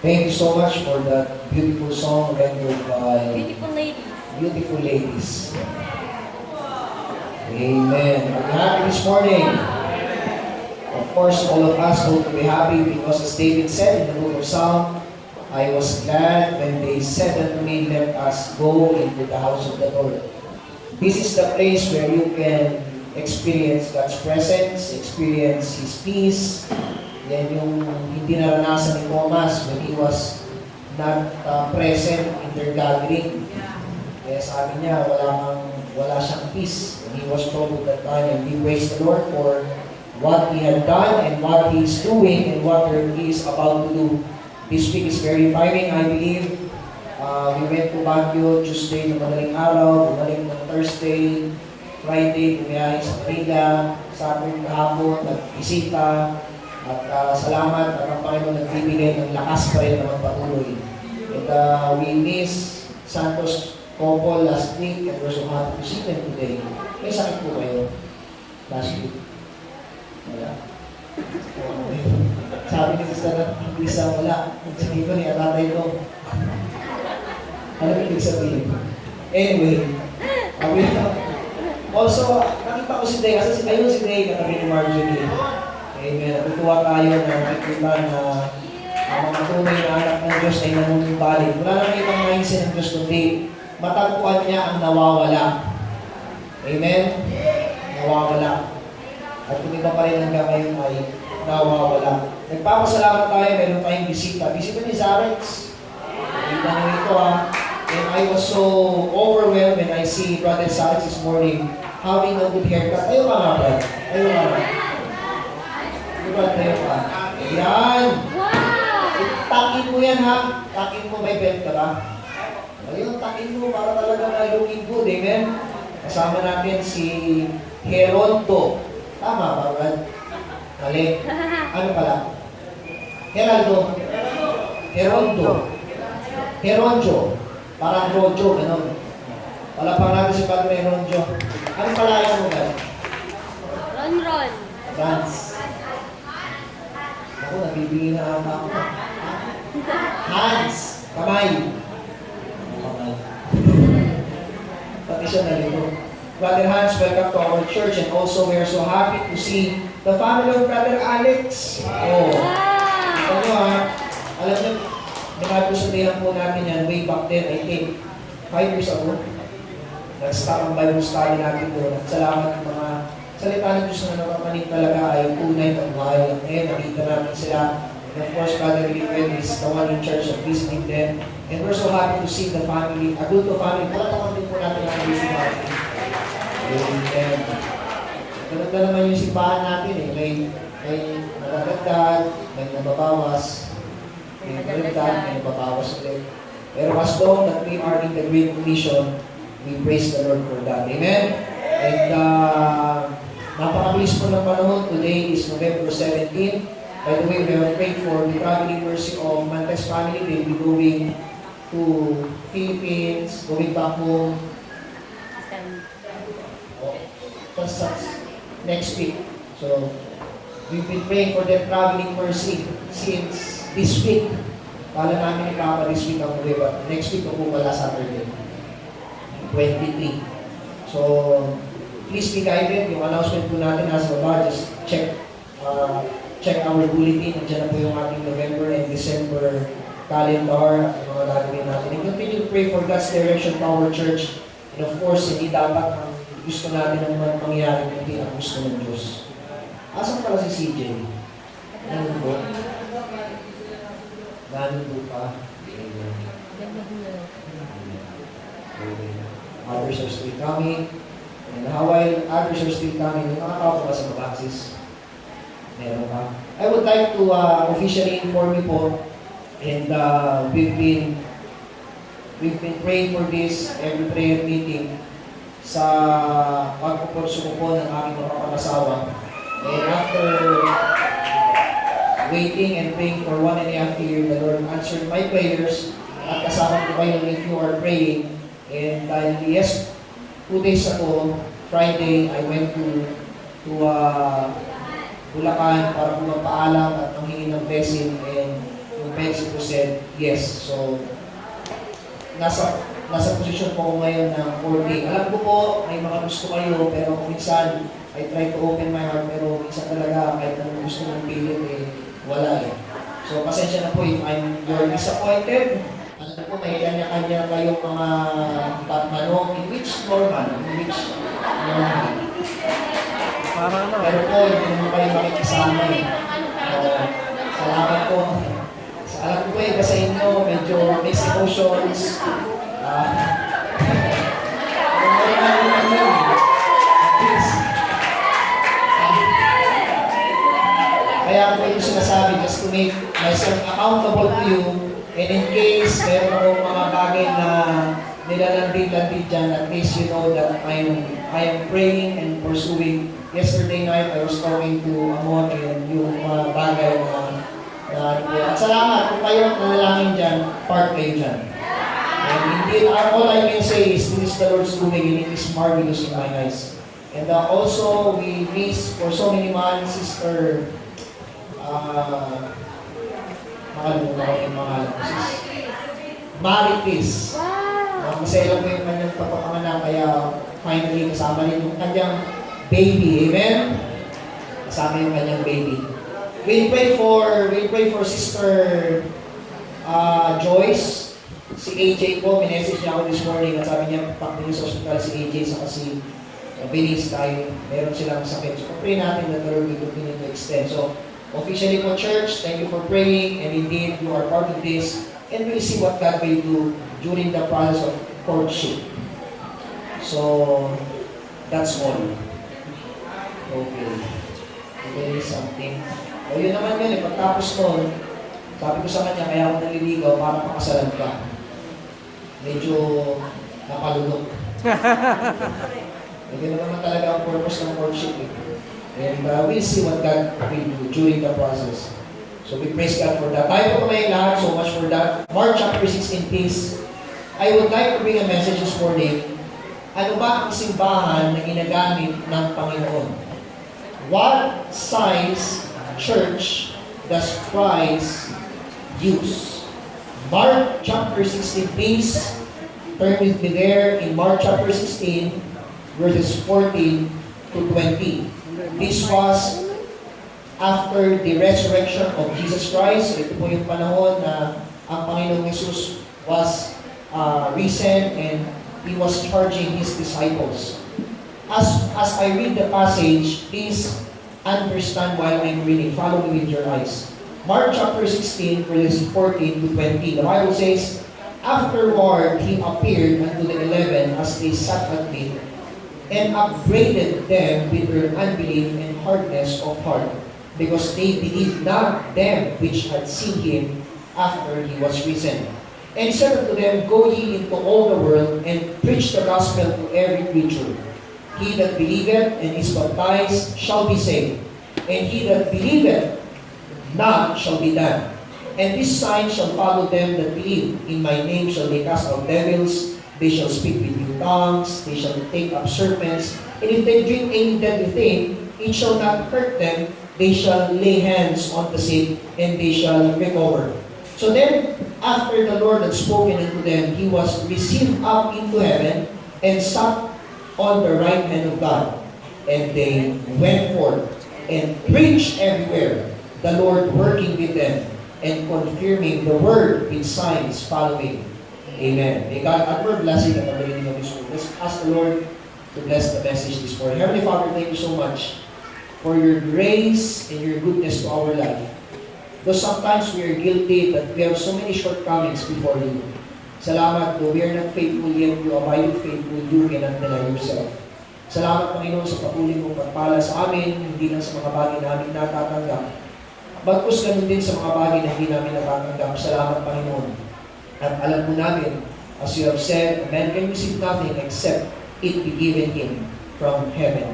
Thank you so much for that beautiful song rendered by Beautiful ladies. Beautiful Ladies. Amen. Are you happy this morning? Of course, all of us hope to be happy because as David said in the book of Psalm, I was glad when they said unto me, let us go into the house of the Lord. This is the place where you can experience God's presence, experience His peace. Yan yung hindi naranasan ni Thomas when he was not present in their gathering. Kaya sabi niya, wala siyang peace when he was troubled that time. And we praise the Lord for what He had done and what He is doing and what He is about to do. This week is very tiring, I believe. We went to Baguio Tuesday ng madaling araw, bumalik ng Thursday, Friday, bumiyahe sa Manila, Saturday kahapon, nag-bisita, at salamat at ang Panginoon nagbibigay ng lakas pa rin na magpatuloy. And we miss Santos couple last week and we're so happy to see them today. May sakit po kayo last week? Wala. Okay. Sabi ni Sister na Lisa, wala. Sige ko niya, tatay ko. Ano ibig sabihin? Anyway, also, nakita ko si Day, kasi ngayon si Day, katabi ni Marjorie. Amen. Natutuwa tayo na nakikita na ang mga tunay na anak ng Diyos ay nanunumbalin. Wala na ibang naisin ng Diyos kundi matagpuan niya ang nawawala. Amen? Nawawala. At kung iba pa rin hanggang ngayon ay nawawala. Nagpapasalamat tayo, meron tayong bisita. Bisita ni Zarex. Kita niyo ito And I was so overwhelmed when I see Brother Zarex this morning having a good haircut. Ayaw ka nga, Brad. Ayaw ka nga. Yan. Takin mo yan, ha? Takin mo, may belt ka ba? Ayun, takin mo para talaga na looking good. Amen? Kasama natin si Heronto. Tama ba, Brad? Mali. Ano pala? Heraldo. Heronto. Heronjo. Parang Rojo, gano'n. Palapang natin si Padre Heronjo. Ano pala yan mo, Brad? Ron. Franz. Ako, nabibigyan na ata ako. Hans. Kamay. Kamay. Pati siya nalito. Brother Hans, welcome to our church. And also, we are so happy to see the family of Brother Alex. Oh. Ano alam niyo, nagkagustudihan po natin yan way back then, I think, 5 years ago. Nag-start ang Bible study natin doon. At salamat ng mga salita ng Diyos na nakapanig talaga ay tunay at buhay. Ngayon, nakita natin sila. And of course, Brother William is the one in charge of visiting them. And we're so happy to see the family, adulto family. Palatakan din po natin ang busy family. Amen. Ganda naman yung simbahan natin eh. May nagagandad, may nababawas. May nagagandad, may nababawas ulit. Pero as long that we are in the Great Commission, we praise the Lord for that. Amen? And napakabilis po ng panahon. Today is November 17. By the way, we have prayed for the traveling mercy of Mantes family. They'll be going to Philippines, going back home. Next week. So, we've been praying for their traveling mercy since this week. Kala namin ni Papa this week ang uwi, but next week ako wala Saturday. 23. So, please be guided. Yung announcement po natin nasa baba, just check our bulletin. Nandiyan na po yung ating November and December calendar, ang mga gagawin natin. And continue to pray for God's direction to our church. And of course, hindi dapat ang gusto natin ang mangyari, hindi ang gusto ng Diyos. Asan pala si CJ? Ganun po? Ganun po pa? Others are still coming. And while others are still coming, nakakaupo ba sa Maxis? Meron ka? I would like to officially inform you po, and we've been praying for this every prayer meeting sa pagpupunso ko ng aking mga kapag-asawa. And after waiting and praying for 1.5 years, the Lord answered my prayers at kasama ko kayo if you are praying. And yes, 2 days ago, Friday, I went to Bulacan para magpaalam at manghingi ng blessing. And yung Mexico said yes. So, nasa posisyon po ako ngayon ng 4 Alam ko po, may mga gusto kayo, pero minsan, I try to open my heart, pero minsan talaga, kahit anong gusto mong pilit, wala eh. So, pasensya na po if you're disappointed. Alam ko, may kanya-kanya kayong mga manok, in which normal, pero po, hindi naman kayo makikisama eh. Salamat po. Alam ko iba sa inyo, medyo mixed emotions. Kaya ako yung sinasabi, just to make myself accountable to you, and in case meron akong mga bagay na nilalandi-landi dyan, at least you know that I am praying and pursuing. Yesterday night, I was talking to Amon and yung mga bagay at salamat kung kayo nanalangin dyan, part kayo dyan. And indeed, all I can say is this is the Lord's doing and it is marvelous in my eyes. And also, we miss for so many months, Sister, makalimutan ko yung pangalan ko, Sis Maritis. Masaya lang po yung kanyang pagpapanganak, kaya finally kasama rin yung kanyang baby. Amen? Kasama yung kanyang baby. We'll pray for Sister Joyce. Si AJ po, minessage niya ako this morning at sabi niya, pakinggan sa hospital si AJ sa kasi bilis tayo. Meron silang sakit. So, pray natin that the Lord will continue to extend. So, officially po, church, thank you for praying, and indeed, you are part of this, and we'll see what God will do during the process of courtship. So, that's all. Okay. Okay, something. O yun naman yun, pagtapos nun, sabi ko sa kanya, kaya ako naliligaw para makasalan ka. Medyo napalunok. Hindi naman talaga ang purpose ng courtship. And we'll see what God will do during the process. So we praise God for that. Tayo po kumain lahat, so much for that. Mark chapter 16, please. I would like to bring a message this morning. Ano ba ang simbahan na ginagamit ng Panginoon? What size church does Christ use? Mark chapter 16, please. Turn with me there in Mark chapter 16, verses 14 to 20. This was after the resurrection of Jesus Christ. Ito po yung panahon na ang Panginoong Jesus was risen and He was charging His disciples. As I read the passage, please understand while I'm reading. Follow me with your eyes. Mark chapter 16, verses 14 to 20. The Bible says, afterward, He appeared unto the 11 as they sat at meat, and upbraided them with their unbelief and hardness of heart, because they believed not them which had seen Him after He was risen. And He said unto them, go ye into all the world, and preach the gospel to every creature. He that believeth and is baptized shall be saved, and he that believeth not shall be damned. And this sign shall follow them that believe. In my name shall they cast out devils, they shall speak with new tongues, they shall take up serpents, and if they drink any deadly thing, it shall not hurt them, they shall lay hands on the sick, and they shall recover. So then, after the Lord had spoken unto them, He was received up into heaven, and sat on the right hand of God. And they went forth, and preached everywhere, the Lord working with them, and confirming the word with signs following. Amen. May God add more blessing at the beginning of His word. Let's ask the Lord to bless the message this morning. Heavenly Father, thank you so much for your grace and your goodness to our life. Though sometimes we are guilty that we have so many shortcomings before you. Salamat, though we are not faithful yet, you abide faithful, you cannot deny yourself. Salamat, Panginoon, sa patuloy mong pagpala sa amin, hindi lang sa mga bagay namin natatanggap. Bagkus ganun din sa mga bagay na hindi namin natatanggap. Salamat, Panginoon. At alam mo namin, as you have said, a man can receive nothing except it be given him from heaven.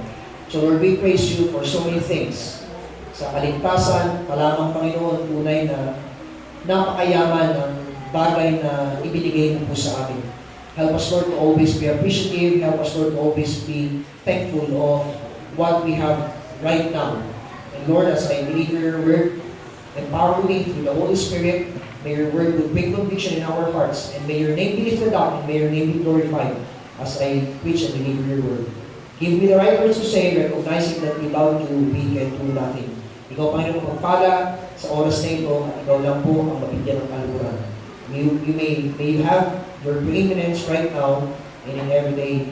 So Lord, we praise you for so many things. Sa kaligtasan, palamang Panginoon, tunay na napakayaman ng bagay na ibinigay mo po sa amin. Help us, Lord, to always be appreciative. Help us, Lord, to always be thankful of what we have right now. And Lord, as I believe your word, empower me through the Holy Spirit, May your word do quick conviction in our hearts, and may your name be lifted up, and may your name be glorified as I preach and deliver your word. Give me the right words to say, recognizing that without you, we can do nothing. Ikaw, Panginoon, magpala sa oras na ito, at ikaw lang po ang mabigyan ng kaluguran. May you have your preeminence right now and in everyday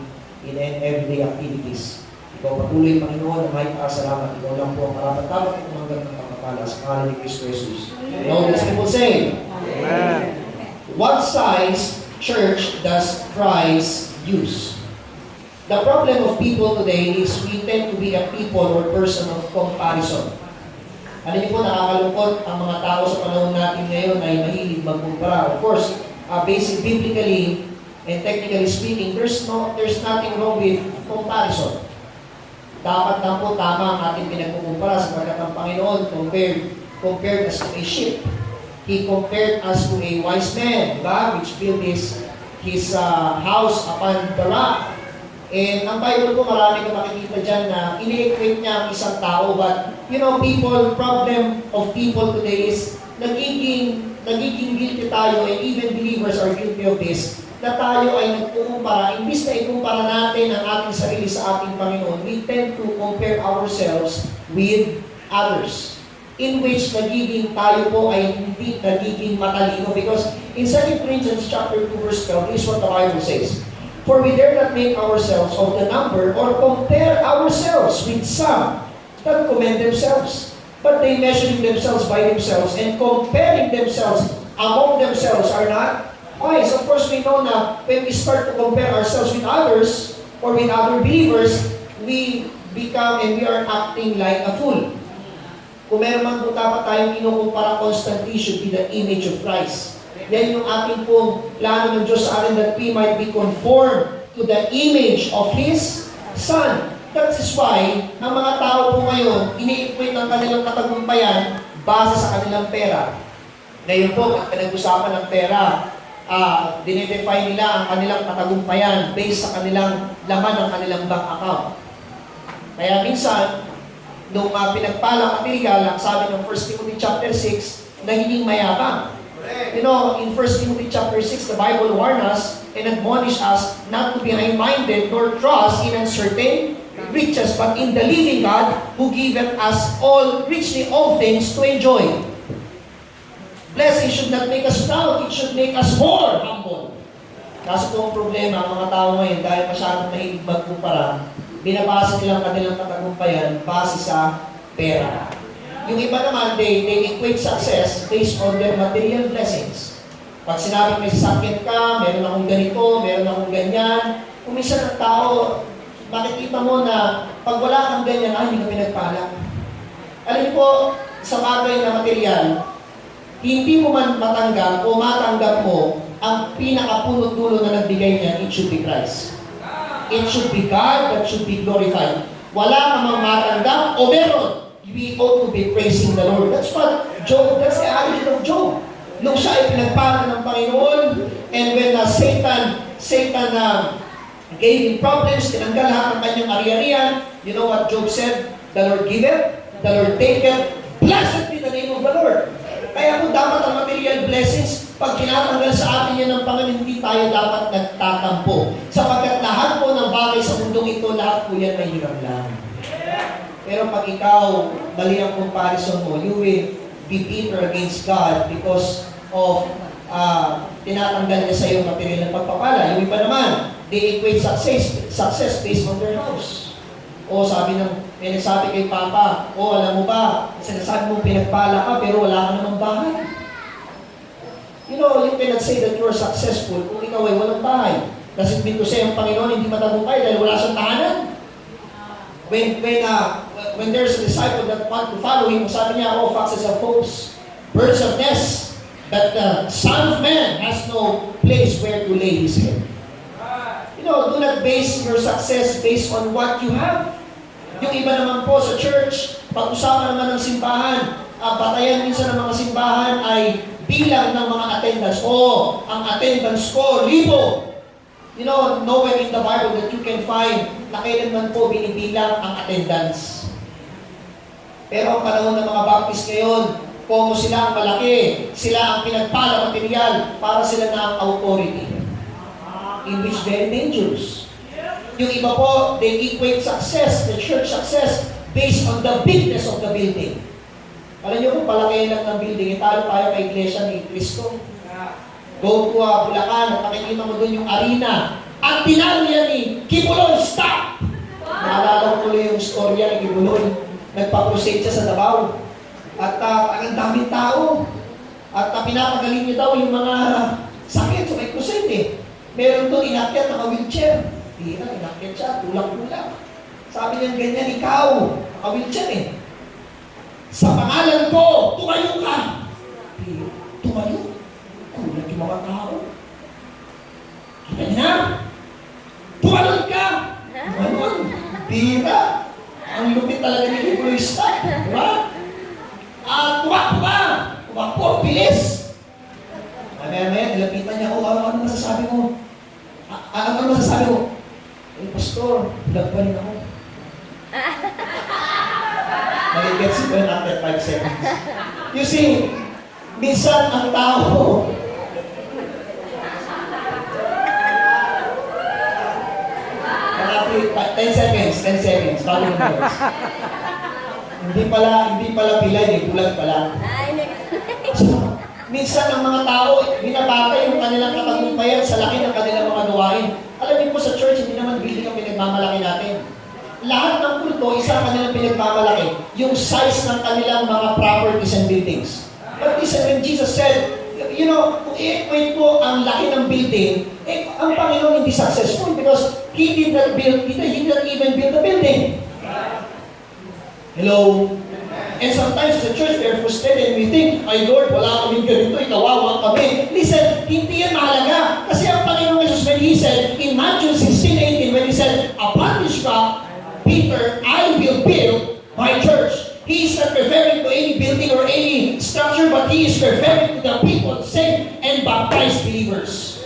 activities. Ikaw patuloy, Panginoon, na may salamat. Ikaw lang po ang karapat-dapat at umanggap ng pagpapala sa pangalan ni Cristo Jesus. And all these people say, Amen. What size church does Christ use? The problem of people today is we tend to be a people or person of comparison. Alam niyo po, nakakalungkot ang mga tao sa panahon natin ngayon ay mahilig magkumpara. Of course, biblically and technically speaking, there's nothing wrong with comparison. Dapat lang po tama ang ating pinagkukumpara sapagkat ang Panginoon compared us to a ship. He compared us to a wise man, diba? Which built his house upon the rock. And ang Bible po, marami kang makikita dyan na ini-equate niya ang isang tao. But, problem of people today is nagiging guilty tayo, and even believers are guilty of this, na tayo ay nagkukumpara. Imbis na ikumpara natin ang ating sarili sa ating Panginoon, we tend to compare ourselves with others. In which tayo po ay hindi nagiging matalino. Because in 2 Corinthians chapter 2 verse 12, this is what the Bible says. For we dare not make ourselves of the number or compare ourselves with some that commend themselves. But they measuring themselves by themselves and comparing themselves among themselves are not wise. Of course, we know na when we start to compare ourselves with others or with other believers, we become and we are acting like a fool. Kung meron man po dapat tayong kinukumpara constantly should be the image of Christ. Yan yung ating pong plano ng Diyos sa atin that we might be conformed to the image of His Son. That is why, ang mga tao po ngayon, ini-equate ng kanilang katagumpayan base sa kanilang pera. Ngayon po, pag pinag-usapan ng pera, dinedefine nila ang kanilang katagumpayan based sa kanilang laman ng kanilang bank account. Kaya minsan, nung pinagpalang material, ang sabi ng 1 Timothy chapter 6, nagiging mayabang. In 1 Timothy chapter 6, the Bible warns us and admonish us not to be high-minded nor trust in uncertain riches, but in the living God who giveth us all richly all things to enjoy. Blessing should not make us proud, it should make us more humble. Kaso po ang problema, ang mga tao ngayon, dahil masyadong mahilig magkumpara, binabasa nilang kanilang katagumpayan base sa pera. Yung iba naman, they equate success based on their material blessings. Pag sinabi may sasakyan ka, meron akong ganito, meron akong ganyan, kung minsan ang tao, makikita mo na pag wala kang ganyan, hindi ka pinagpala. Alam niyo po, sa bagay na material, hindi mo man matanggap o matanggap mo ang pinakapunot-dulo na nagbigay niya, it should be Christ. It should be God that should be glorified. Wala namang matanggap o meron. We ought to be praising the Lord. That's what Job, that's the attitude of Job. Nung siya ay pinagpala ng Panginoon, and when Satan gave him problems, tinanggal lahat ng kanyang ari-arian, you know what Job said? The Lord giveth, the Lord taketh, blessed be the name of the Lord. Kaya po dapat ang material blessings, pag tinatanggal sa atin yan ng Panginoon, hindi tayo dapat nagtatampo. Sapagkat lahat po ng bagay sa mundong ito, lahat po yan may hirap lang. Pero pag ikaw, mali ang comparison mo, you will be bitter against God because of tinatanggal niya sa iyo material ng pagpapala. Yung iba naman, they equate success based on their house. O sabi may nagsabi kay Papa, alam mo ba, sinasabi mong pinagpala ka pero wala ka namang bahay. You cannot say that you are successful kung ikaw ay walang bahay. Does it mean to say ang Panginoon hindi matagumpay dahil wala siyang tahanan? When there's a disciple that want to follow him, sabi niya, foxes have holes, birds of nests, but the Son of Man has no place where to lay his head. Do not base your success based on what you have. Yung iba naman po sa church, pag-usapan naman ng simbahan, batayan minsan ng mga simbahan ay bilang ng mga attendance. Ang attendance ko, 1,000. Nowhere in the Bible that you can find na kailanman po binibilang ang attendance. Pero ang panahon ng mga Baptist ngayon, Kung sila ang malaki, sila ang pinagpala material, para sila na ang authority. In which very dangerous. Yung iba po, they equate success, the church success, based on the bigness of the building. Alam niyo kung palaki lang ng building, italo tayo kay Iglesia ni Cristo. Go to Bulacan, at makikita mo doon yung arena. At tinalo yan ni Kibuloy, stop! Naalala ko yung storya ni Kibuloy. Nagpa-crusade siya sa Davao. At ang daming tao. At pinapagaling niya daw yung mga sakit sa may crusade eh. Meron doon inakyat na wheelchair. Inakyat siya, tulak-tulak. Sabi niya ganyan, ikaw, wheelchair eh. Sa pangalan ko, tumayo ka. Tumayo? Kulang yung mga tao. Kita niya na. Tumalon ka. Tumalon. Bira. Ang lupit talaga ni Kibuloysta. Diba? Tumakbo ka. Tumakbo, bilis. Maya-maya, nilapitan niya ako. Ano masasabi mo? Ano masasabi mo? Pastor, lagpanin ako. Nag-get si Gwen after 5 seconds. You see, minsan ang tao, 10 seconds, bago yung words. Hindi pala pilay, bulag pala. So, minsan ang mga tao, binabata yung kanilang katagumpayan sa laki ng kanilang mga gawain. Alam niyo po sa church, hindi naman building ang pinagmamalaki natin. Lahat ng kulto, isa ang kanilang pinagmamalaki. Yung size ng kanilang mga properties and buildings. But listen, when Jesus said, you know, kung i-equate po ang laki ng building, ang Panginoon hindi successful because He did not even build the building. Hello? And sometimes the church, they're frustrated and we think, ay Lord, wala kaming ganito, ikawawa kami. Listen, hindi yan mahalaga. Kasi ang Panginoon Jesus, when He said, in Matthew 16:18, when He said, upon this rock, Peter, I will build my church. He is not referring to any building or any structure, but He is referring to the people, saved and baptized believers.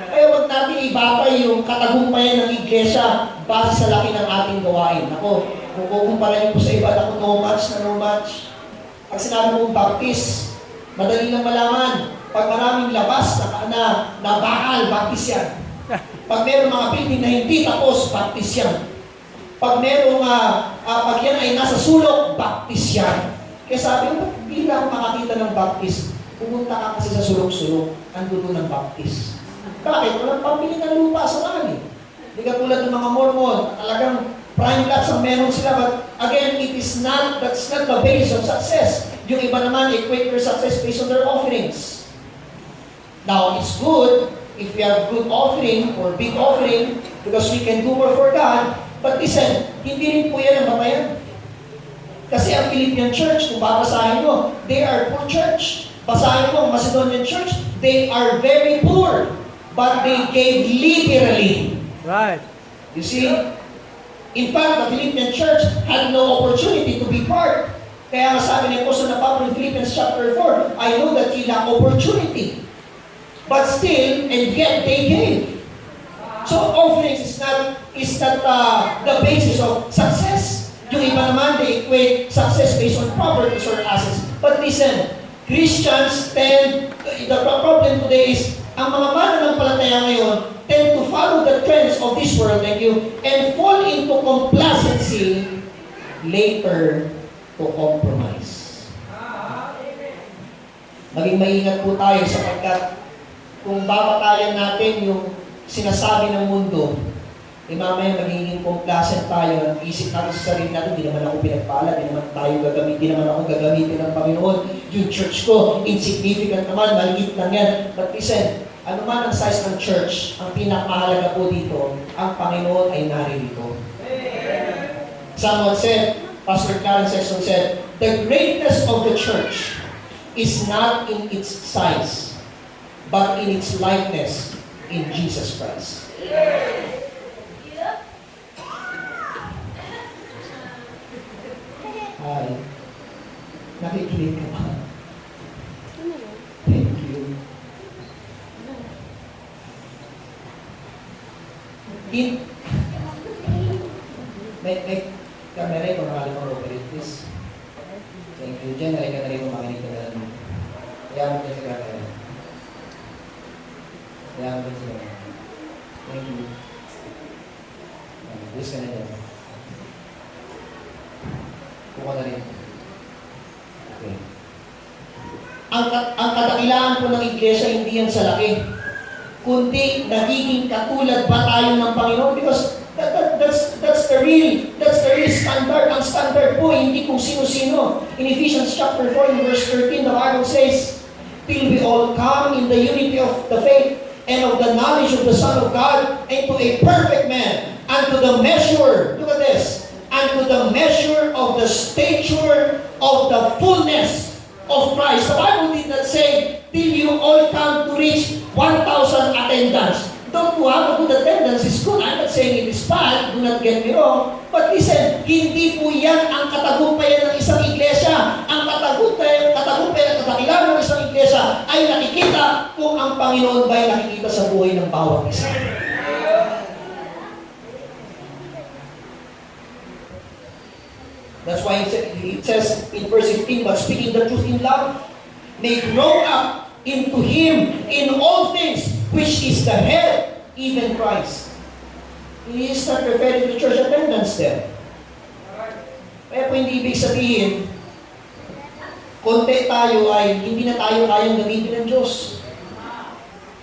Kaya huwag natin ibatay yung katagumpayan ng iglesia base sa laki ng ating gawain. Ako, kung kukumpara niyo po sa iba, ako no match. Pag sinabi mong baptist, madali lang malaman. Pag maraming labas na bakal, baptist yan. Pag mayroong mga building na hindi tapos, baptist yan. Pag mayroong, pag yan ay nasa sulok, baptist yan. Kaya sabi ko, hindi na ako makakita ng baptist. Pumunta ka kasi sa sulok-sulok, andun ng baptist. Bakit? Walang pambili ng lupa sa kanya. Hindi ka tulad ng mga Mormon, talagang prime lots ang meron sila, but again, that's not the base of success. Yung iba naman, equate their success based on their offerings. Now, it's good if we have good offering or big offering because we can do more for God, but listen, hindi rin po yan ang batayan. Kasi ang Philippian church, kung babasahin mo, they are poor church. Basahin mo, Macedonian church, they are very poor, but they gave liberally. Right. You see? In fact, the Philippian church had no opportunity to be part. Kaya nga sabi ni Apostle na Pablo in Philippians chapter 4, I know that you lack opportunity. But still, and yet they gave. So offerings is not the basis of success. Yung iba naman, they equate success based on properties or assets. But listen, Christians the problem today is, ang mga mananampalataya ngayon tend to follow the trends of this world and fall into complacency, later to compromise. Maging maingat po tayo sapagkat kung babatayan natin yung sinasabi ng mundo, mamaya magiging complacent tayo at isip natin sa sarili natin, di naman ako pinagpala, di naman ako gagamitin ng Panginoon. Yung church ko, insignificant naman, maliit lang yan. But listen, ano man ang size ng church, ang pinakamahalaga po dito, ang Panginoon ay naririto. Someone said, Pastor Karen Sexton said, the greatness of the church is not in its size, but in its likeness in Jesus Christ. Hi. Nakikinig ka ba? Thank you. May camera ko nakalimutan ko ulit, please. Thank you. Jen, halika na rin makinig ka na lang. Kaya mo din sila kaya. Kaya mo din sila kaya. Thank you. Please ka na dyan. Kuha na rin. Okay. Ang kadakilaan po ng iglesia, hindi yan sa laki. Kundi, nagiging katulad ba tayo ng Panginoon? Because that's the real standard. Ang standard po, hindi kung sino-sino. In Ephesians chapter 4, verse 13, the Bible says, till we all come in the unity of the faith and of the knowledge of the Son of God, and to a perfect man, and to the measure, look at this, and to the measure of the stature of the fullness of Christ. The Bible did not say, till you all come to reach 1,000 attendance. Don't you have a good attendance is good. I'm not saying it is bad, do not get me wrong. But listen, hindi po yan ang katagumpayan ng isang iglesia. Ang katagumpayan at katakilan ng isang iglesia ay nakikita kung ang Panginoon ba ay nakikita sa buhay ng bawat isa. That's why it says in verse 15, but speaking the truth in love, may grow up into Him in all things, which is the head, even Christ. He is not referring to church attendance there. Kaya po hindi ibig sabihin, konti tayo ay hindi na tayo kayang gamitin ng Diyos.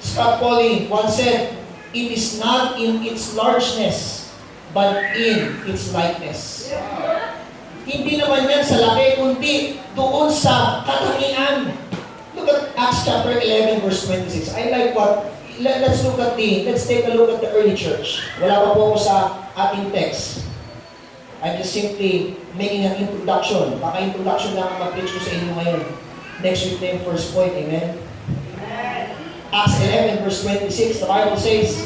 Scott Pauling once said, it is not in its largeness, but in its likeness. Hindi naman yan sa laki, kundi doon sa katangian. Look at Acts chapter 11, verse 26. I like what, let's take a look at the early church. Wala pa po ako sa ating text. I'm just simply making an introduction. Baka introduction lang ang mag-preach ko sa inyo ngayon. Next week na yung first point, amen? Acts 11, verse 26, the Bible says,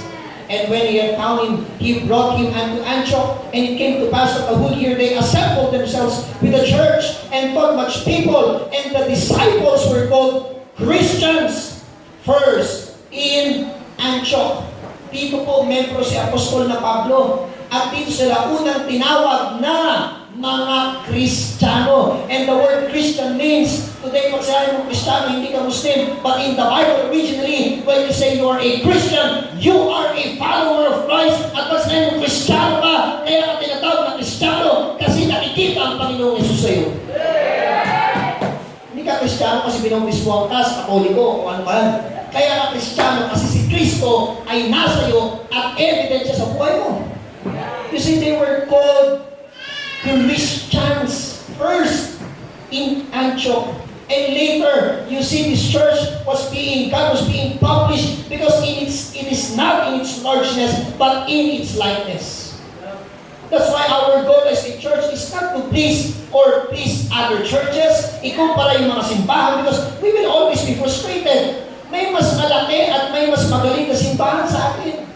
and when he had found him, he brought him unto Antioch, and it came to pass that the whole year they assembled themselves with the church, and taught much people, and the disciples were called Christians first in Antioch. Dito po, membro si Apostol na Pablo, at dito sila unang tinawag na mga Kristiyano. And the word Christian means, today pag sinabi mo Kristiyano, hindi ka Muslim, but in the Bible originally, when you say you are a Christian, you are a follower of Christ. At pag sinabi mo Kristiyano ka, kaya ka tinatawag na Kristiyano kasi nakikita ang Panginoong Yesus sa iyo. Hindi ka Kristiyano kasi binautismuhan ka sa Katoliko o ano man. Kaya ka Kristiyano kasi si Kristo ay nasa iyo at evident siya sa buhay mo. You see, they were called Christians first in Antioch. And later, you see this church God was being published because it is not in its largeness, but in its likeness. That's why our goal as a church is not to please other churches, ikumpara yung mga simbahan, because we will always be frustrated. May mas malaki at may mas magaling na simbahan sa atin.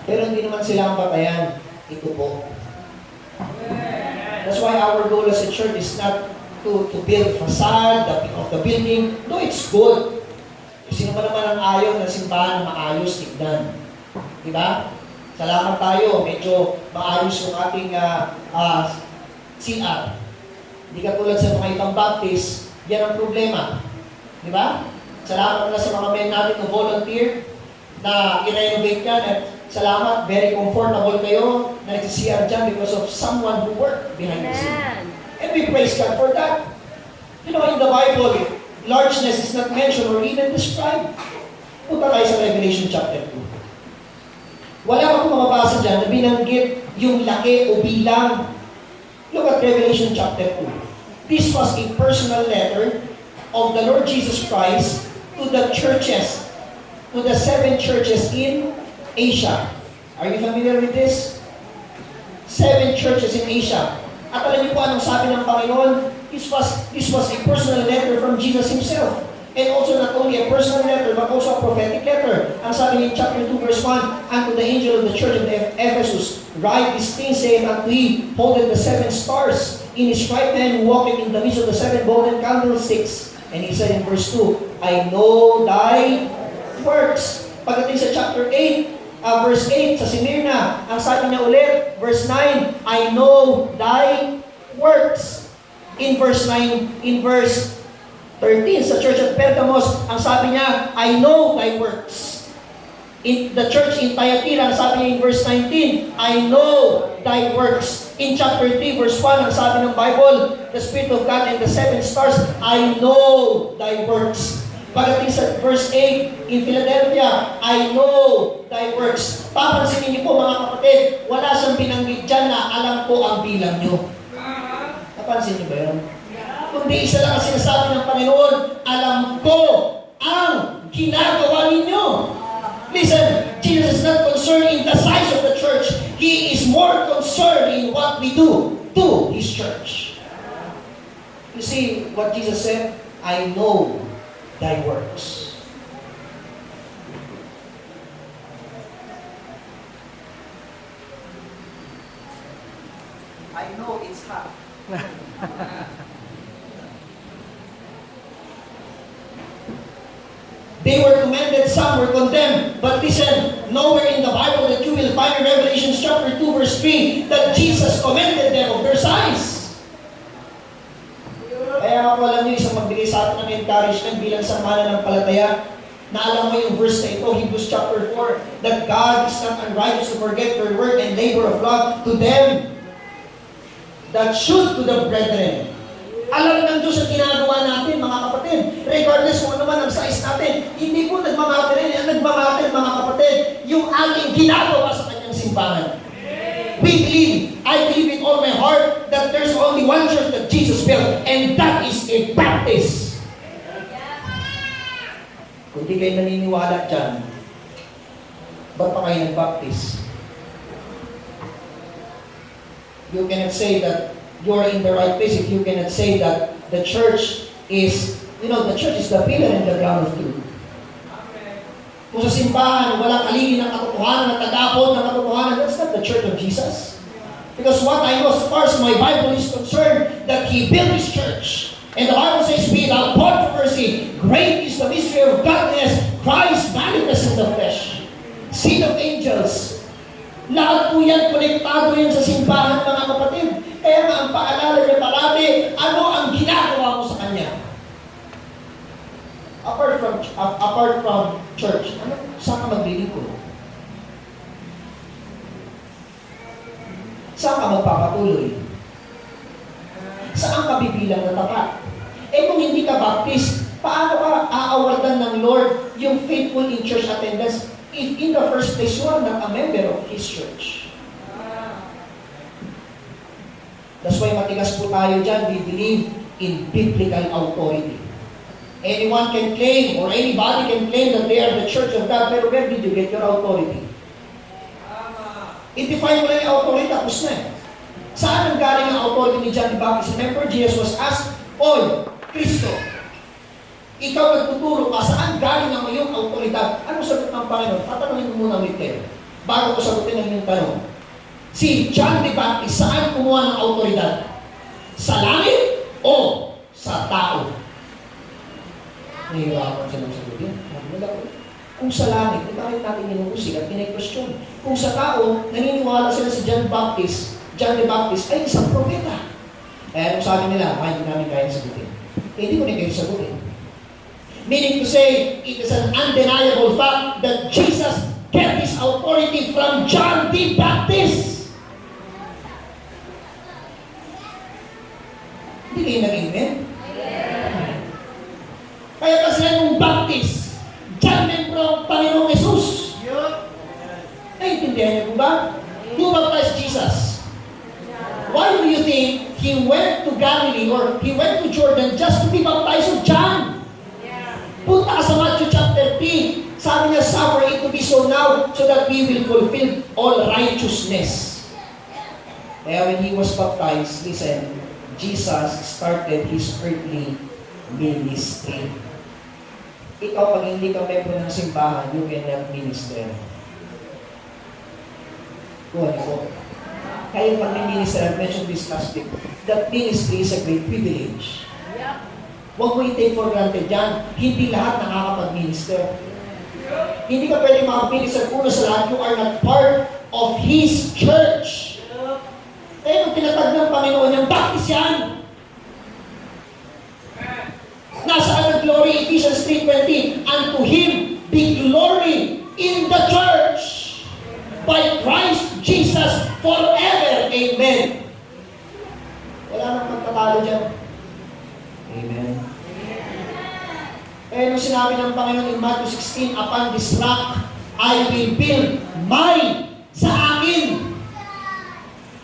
Pero hindi naman sila ang batayan. Ito po. That's why our goal as a church is not to build facade of the building. No, it's good. Sino ba naman ang ayaw ng simbahan na maayos, tignan? Diba? Salamat tayo. Medyo maayos yung ating CR. Hindi ka tulad sa mga ibang Baptist, yan ang problema. Diba? Salamat na sa mga men natin na volunteer na i-renovate yan at salamat, very comfortable kayo na nag-CR dyan because of someone who worked behind the scene. And we praise God for that. You know, in the Bible, largeness is not mentioned or even described. Punta tayo sa Revelation chapter 2. Wala akong mababasa dyan na binanggit yung laki o bilang. Look at Revelation chapter 2. This was a personal letter of the Lord Jesus Christ to the churches, to the 7 churches in Asia. Are you familiar with this? 7 churches in Asia. At alam niyo po anong sabi ng Panginoon? This was a personal letter from Jesus Himself. And also not only a personal letter, but also a prophetic letter. Ang sabi in chapter 2, verse 1, and to the angel of the church of Ephesus, write these things, saying unto he, holdeth the 7 stars in his right hand, walking in the midst of the 7 golden candlesticks. And he said in verse 2, I know thy works. Pagdating sa chapter 8, verse 8, sa Smyrna, ang sabi niya ulit, verse 9, I know thy works. In verse 13, sa church of Pergamos, ang sabi niya, I know thy works. In the church in Thyatira, ang sabi niya in verse 19, I know thy works. In chapter 3, verse 1, ang sabi ng Bible, the Spirit of God and the 7 stars, I know thy works. Pagdating sa verse 8, in Philadelphia, I know thy works. Papansinin niyo po mga kapatid, wala siyang binanggit dyan na alam ko ang bilang niyo. Napansin niyo ba yun? Kundi isa lang ang sinasabi ng Panginoon, alam ko ang ginagawa ninyo. Listen, Jesus is not concerned in the size of the church. He is more concerned in what we do to His church. You see what Jesus said? I know thy works. I know it's hard. They were commended, some were condemned. But listen, nowhere in the Bible that you will find in Revelation chapter 2 verse 3 that Jesus commended them of their size. Kaya ako alam niyo, isang magbigay sa atin ng encouragement bilang sa mananampalataya, na alam mo yung verse na ito, Hebrews chapter 4, that God is not unrighteous to forget your work and labor of love to them that should to the brethren. Alam ng Diyos ang ginagawa natin, mga kapatid. Regardless kung ano man ang size natin, hindi po nagmamatter rin. Ang nagmamatter, mga kapatid, yung ating ginagawa sa kanyang simbahan. We believe, I believe with all my heart, that there's only one church that Jesus built, and that is a Baptist. Kung di kayo naniniwala dyan, ba't pa kayo nag-Baptist? You cannot say that you're in the right place if you cannot say that the church is, the church is the pillar and the ground of truth. Kung sa simbahan, walang alingin ng katotohanan, at tagapon ng katotohanan, that's not the church of Jesus. Because what I know as far as my Bible is concerned, that He built His church. And the Bible says, without controversy, great is the mystery of godliness, Christ manifest in the flesh. Seed of angels. Lahat po yan, konektado yan sa simbahan, mga kapatid. Kaya nga, ang paalala niya palagi, ano ang ginagawa mo sa Kanya? Apart from church, saan ka maglilingkod? Saan ka magpapatuloy? Saan ka bibilang na tapat? Kung hindi ka Baptist, paano ka aawardan ng Lord yung faithful in church attendance if in the first place you are not a member of His church? That's why matigas po tayo dyan. We believe in biblical authority. Anyone can claim, or anybody can claim that they are the church of God, pero where did you get your authority? I-define mo lang yung authority, tapos na eh. Saan ang galing ang authority ni John the Baptist? Remember, Jesus was asked, Oy, Kristo, ikaw nagtuturo ka, saan galing ang iyong autoridad? Ano sagot ng Panginoon? Tatanungin mo muna ulit kayo, bago ko sagutin ang iyong tanong. Si John the Baptist, saan kumuha ng autoridad? Sa langit o sa tao? Nahihirapan siya ng sagutin. Kung sa langit, bakit natin inuusig at kinay-question? Kung sa tao, naniniwala sila si John the Baptist ay isang propeta. Kaya kung sabi nila, hindi namin kaya sagutin. Hindi ko rin kayo sagutin. Meaning to say, it is an undeniable fact that Jesus get His authority from John the Baptist. Hindi kayo nag-amen? Kaya kasi yung Baptist, John membro ang Panginoong Jesus. Naintindihan niyo po ba? Who baptized Jesus? Why do you think He went to Galilee or He went to Jordan just to be baptized of John? Punta ka sa Matthew chapter 3. Sabi niya, suffer it to be so now so that we will fulfill all righteousness. Kaya when He was baptized, listen, Jesus started His earthly ministry. Ikaw, pag hindi ka member ng simbahan, you cannot minister. Kuha niyo po. Kaya pag may minister, I mentioned this last week, that ministry is a great privilege. Huwag mo i-take for granted yan. Hindi lahat nakakapag-minister. Hindi ka pwede makapag-minister. Una sa lahat, you are not part of His church. Kaya kung tinatag ng Panginoon yung Baptist yan, by Christ Jesus forever. Amen. Wala nang magtatalo dyan. Amen. Eh, nung sinabi ng Panginoon in Matthew 16, upon this rock, I will build my, sa akin,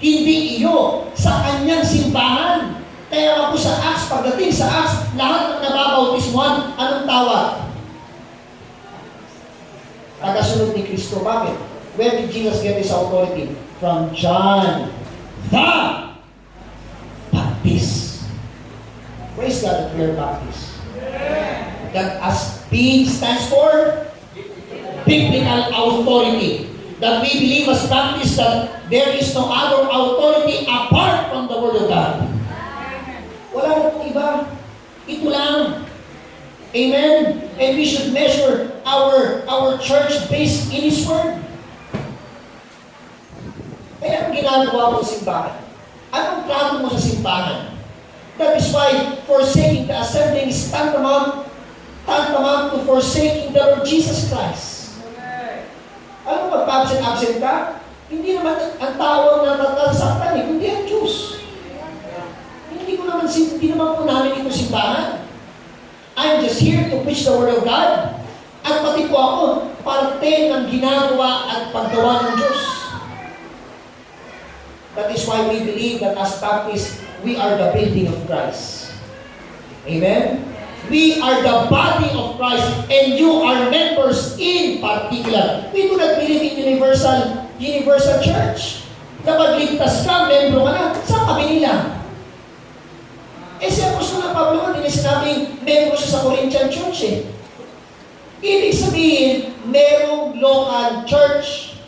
hindi iyo, sa kanyang simbahan. Kaya nga po sa Acts, pagdating sa Acts, lahat ng nababautismuhan, anong tawag? Tagasunod ni Kristo. Bakit? Where did Jesus get his authority? From John the Baptist. Praise God that we are Baptist. That as B stands for biblical authority. That we believe as Baptists that there is no other authority apart from the Word of God. Wala nang iba. Ito lang. Amen? And we should measure our church based in His Word. Kaya ang ginagawa mo sa simbahan, anong plano mo sa simbahan? That is why forsaking the assembling is tantamount to forsaking the Lord Jesus Christ. Alam mo, magpa-absent ka, hindi naman ang tao na natasaktan kundi ang Diyos. Hindi naman po namin ito simbahan. I'm just here to preach the Word of God. At pati po ako, parte ng ginagawa at paggawa ng Diyos. That is why we believe that as Baptists, we are the building of Christ. Amen? We are the body of Christ and you are members in particular. We do not believe in universal church. Kapag ligtas ka, membro ka na, saan kami nila? Eh si Apostol Pablo nga, hindi sinabing membro siya sa Corinthian Church eh. Ibig sabihin, merong local church.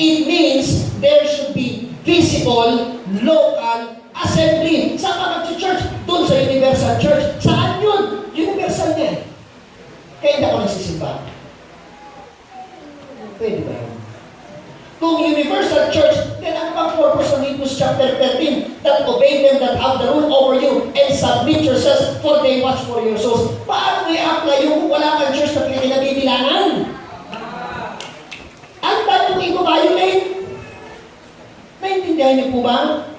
It means there should be visible local assembly. Saan ka mag-church? Doon sa Universal Church. Saan yun? Universal niya eh. Kaya hindi ako nagsisimba. Pwede ba yun? Kung Universal Church, then ano bang purpose ng Hebrews chapter 13? That obey them that have the rule over you and submit yourselves for they watch for your souls. Paano i-apply yung wala kang church na pinagbibilangan? Ang tanong i-violate? Naintindihan niyo po ba?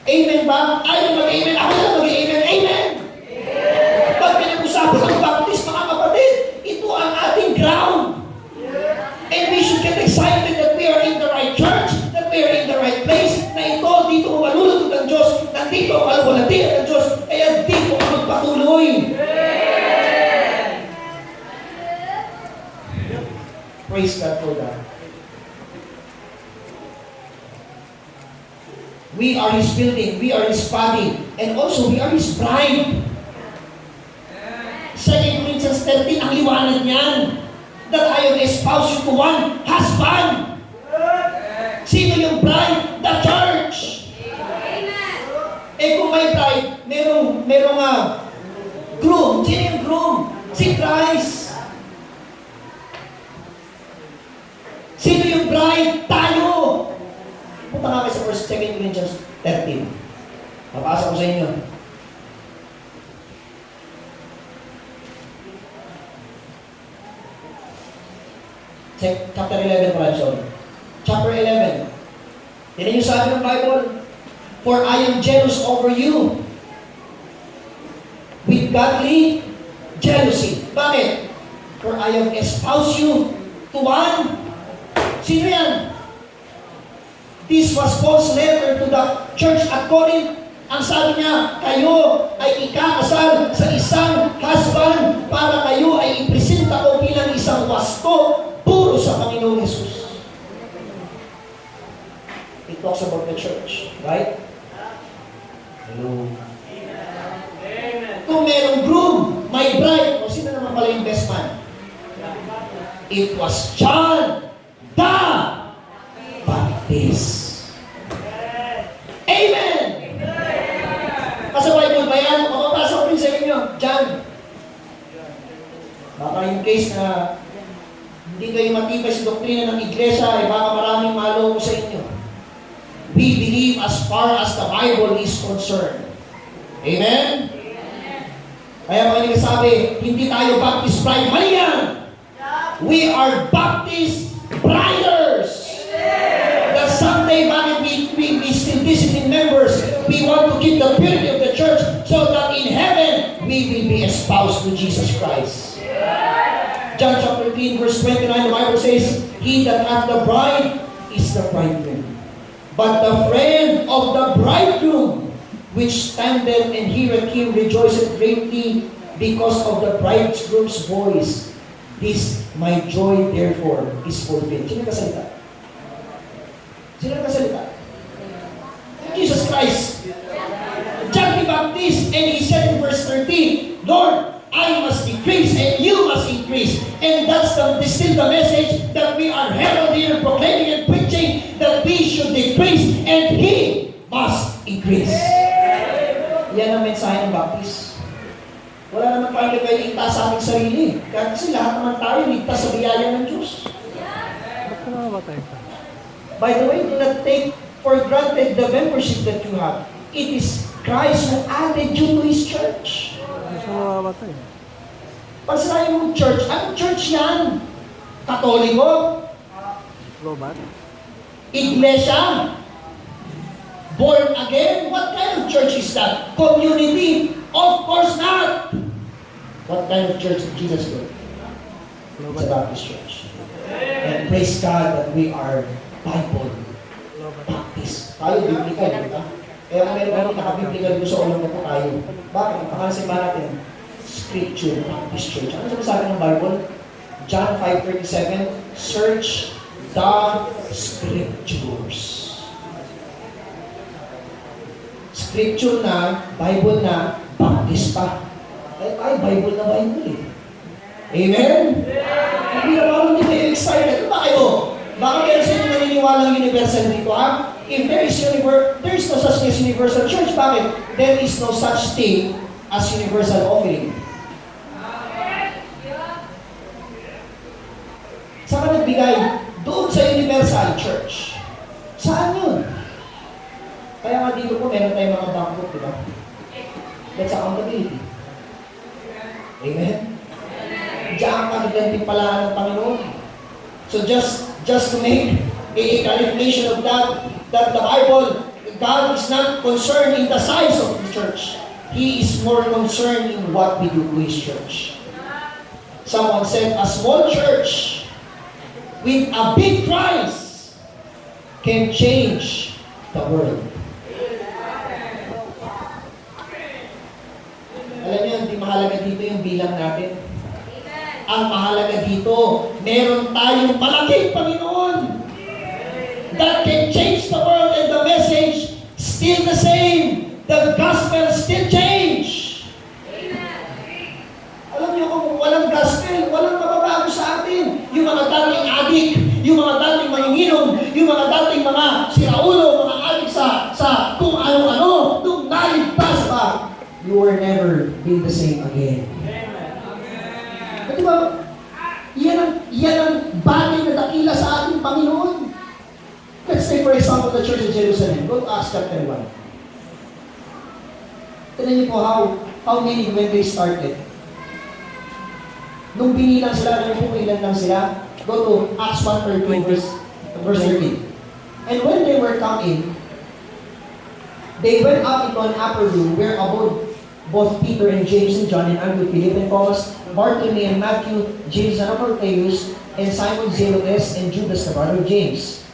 Amen ba? Ayaw mag-amen. Ako na mag-amen. Amen! Pag pinag-usapan ng Baptist, mga kapatid, ito ang ating ground. And we should get excited that we are in the right church, that we are in the right place, na ito, dito ko malulutog ng Diyos, nandito ang alwalatian ng Diyos, kaya dito ko magpatuloy. Praise God for that. We are His building, we are His body, and also we are His bride. 2 Corinthians 13, ang liwanag niyan. That I have espoused you to one husband. Sino yung bride? The church. Eh kung may bride, merong groom. Sino yung groom? Si Christ. Sino yung bride? Tayo. Punta nga kayo sa 2 Corinthians 13. Papasa ko sa inyo. Chapter 11 pala, sorry. Chapter 11. Yan yung sabi ng Bible. For I am jealous over you with godly jealousy. Bakit? For I have espoused you to one. Sino yan? This was Paul's letter to the church at Corinth. Ang sabi niya, kayo ay ikakasal sa isang husband para kayo ay ipresenta ko bilang isang wasto puro sa Panginoong Jesus. It talks about the church, right? Hello. Kung merong groom, may bride, o sino naman pala yung best man? It was John the Baptist. Amen! Kasi Bible ba yan? Mapapasa ko rin sa inyo. John. Baka yung case na hindi kayo matibay sa doktrina ng iglesia, ay baka maraming maloko sa inyo. We believe as far as the Bible is concerned. Amen? Kaya mga nagsasabi, hindi tayo Baptist bride. Mali yan! We are Baptist briders. 29, the Bible says, He that hath the bride is the bridegroom. But the friend of the bridegroom, which standeth and heareth him, rejoiceth greatly because of the bridegroom's voice. This my joy, therefore, is fulfilled. Sino nagkasalita? Sino nagkasalita? Jesus Christ. John the Baptist, and he said in verse 13, Lord, I must decrease and you must increase. And that's still the message that we are heralding and proclaiming and preaching, that we should decrease and He must increase. Yan ang mensahe ng Baptist. Wala naman tayo pwede itaas sa ating sarili. Kasi lahat naman tayo ligtas sa biyaya ng Diyos. By the way, do not take for granted the membership that you have. It is Christ who added you to His church. Pag sinabi mong church, anong church yan? Katoliko? Iglesia? Born again? What kind of church is that? Community? Of course not! What kind of church did Jesus go? It's a Baptist church. And praise God that we are Bible Baptist. Tayo, biblical, di ba? Kaya kung meron kami nakabiblical doon sa Olongapo tayo. Bakit? Ang pangalan sa iba natin, Scripture, Baptist Church. Ano sabi ng Bible? John 5:37, search the Scriptures. Scripture na, Bible na, Baptist pa. Ay, Bible na Bible eh. Amen? Hindi na parang hindi kayo excited. Ba kayo? Baka meron sa inyo naniniwalang universal dito, ha? If there is no such thing as universal church, bakit? There is no such thing as universal offering. Saan ka nagbigay? Doon sa universal church. Saan yun? Kaya nga dito po, meron tayong mga bankbook, di ba? That's accountability. Amen? Diyan ka naglantimpalaan ng Panginoon. So just to make a clarification of that the Bible, God is not concerned in the size of the church. He is more concerned in what we do to His church. Someone said, a small church with a big Christ can change the world. Alam niyo, hindi mahalaga dito yung bilang natin. Ang mahalaga dito, meron tayong malaking Panginoon that can change the world, and the message still the same. The gospel still change. Alam niyo, kung walang gospel, walang mababago sa atin. Yung mga dating adik, yung mga dating manginginom, yung mga dating mga siraulo, mga adik sa kung ano-ano, nung naligtas pa, you will never be the same again. Di ba? Yan ang bagay na dakila sa ating Panginoon. Let's take for example the church in Jerusalem. Go to Acts chapter 1. Tignan niyo po how many when they started. Nung binilang sila, ano po ilan lang sila? Go to Acts 1:13 verse 13. And when they were come in, they went up into an upper room where abode both Peter and James and John and Andrew, Philip and Thomas, Bartholomew and Matthew, James and Alphaeus, and Simon Zelotes and Judas the brother of James.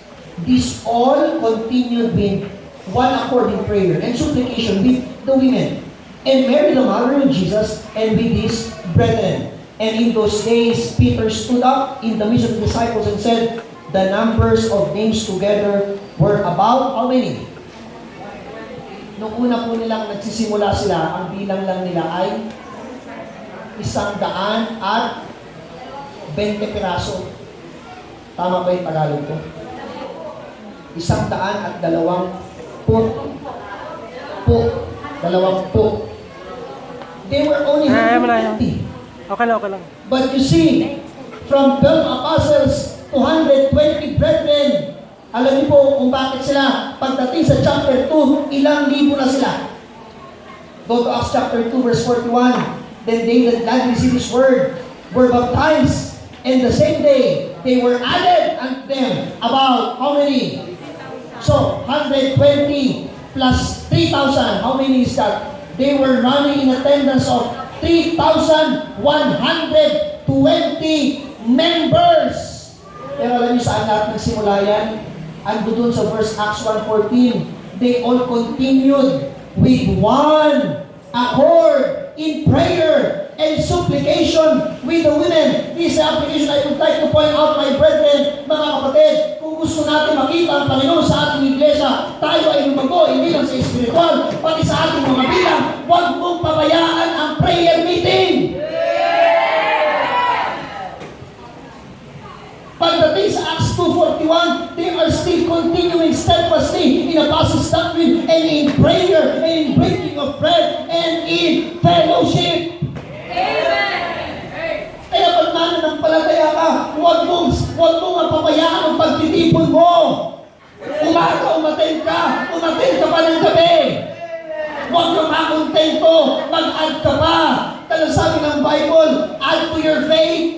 These all continued with one accord in prayer and supplication with the women, and Mary the mother of Jesus, and with his brethren. And in those days, Peter stood up in the midst of the disciples and said, the numbers of names together were about how many? Nung una po nilang nagsisimula sila, ang bilang lang nila ay 120 piraso. Tama ba yung Tagalog ko? 120. They were only 120. Okay lang. But you see, from 12 apostles to 120 brethren, alam niyo po kung bakit sila, pagdating sa chapter 2, ilang libo na sila. Go to Acts chapter 2 verse 41. Then they that gladly received His word were baptized, and the same day they were added unto them about how many? So, 120 plus 3,000. How many is that? They were running in attendance of 3,120 members. Pero alam niyo saan lahat nagsimula yan? Ando dun sa verse Acts 1:14. They all continued with one accord in prayer and supplication with the women. This application I would like to point out, my brethren, mga kapatid, kung gusto natin makita ang Panginoon sa ating iglesia, tayo ay lumago, hindi lang sa spiritual, pati sa ating mga bilang, huwag mong pabayaan ang prayer meeting. Pagdating sa Acts 2:41, they are still continuing steadfastly in apostles' doctrine and in prayer and in breaking of bread and in fellowship. Amen. Kaya pag mananampalataya ka, huwag mong pabayaan ang pagtitipon mo. Umaga, umaten ka pa ng gabi. Huwag kang makontento, mag-add ka pa. Talagang sabi ng Bible, add to your faith.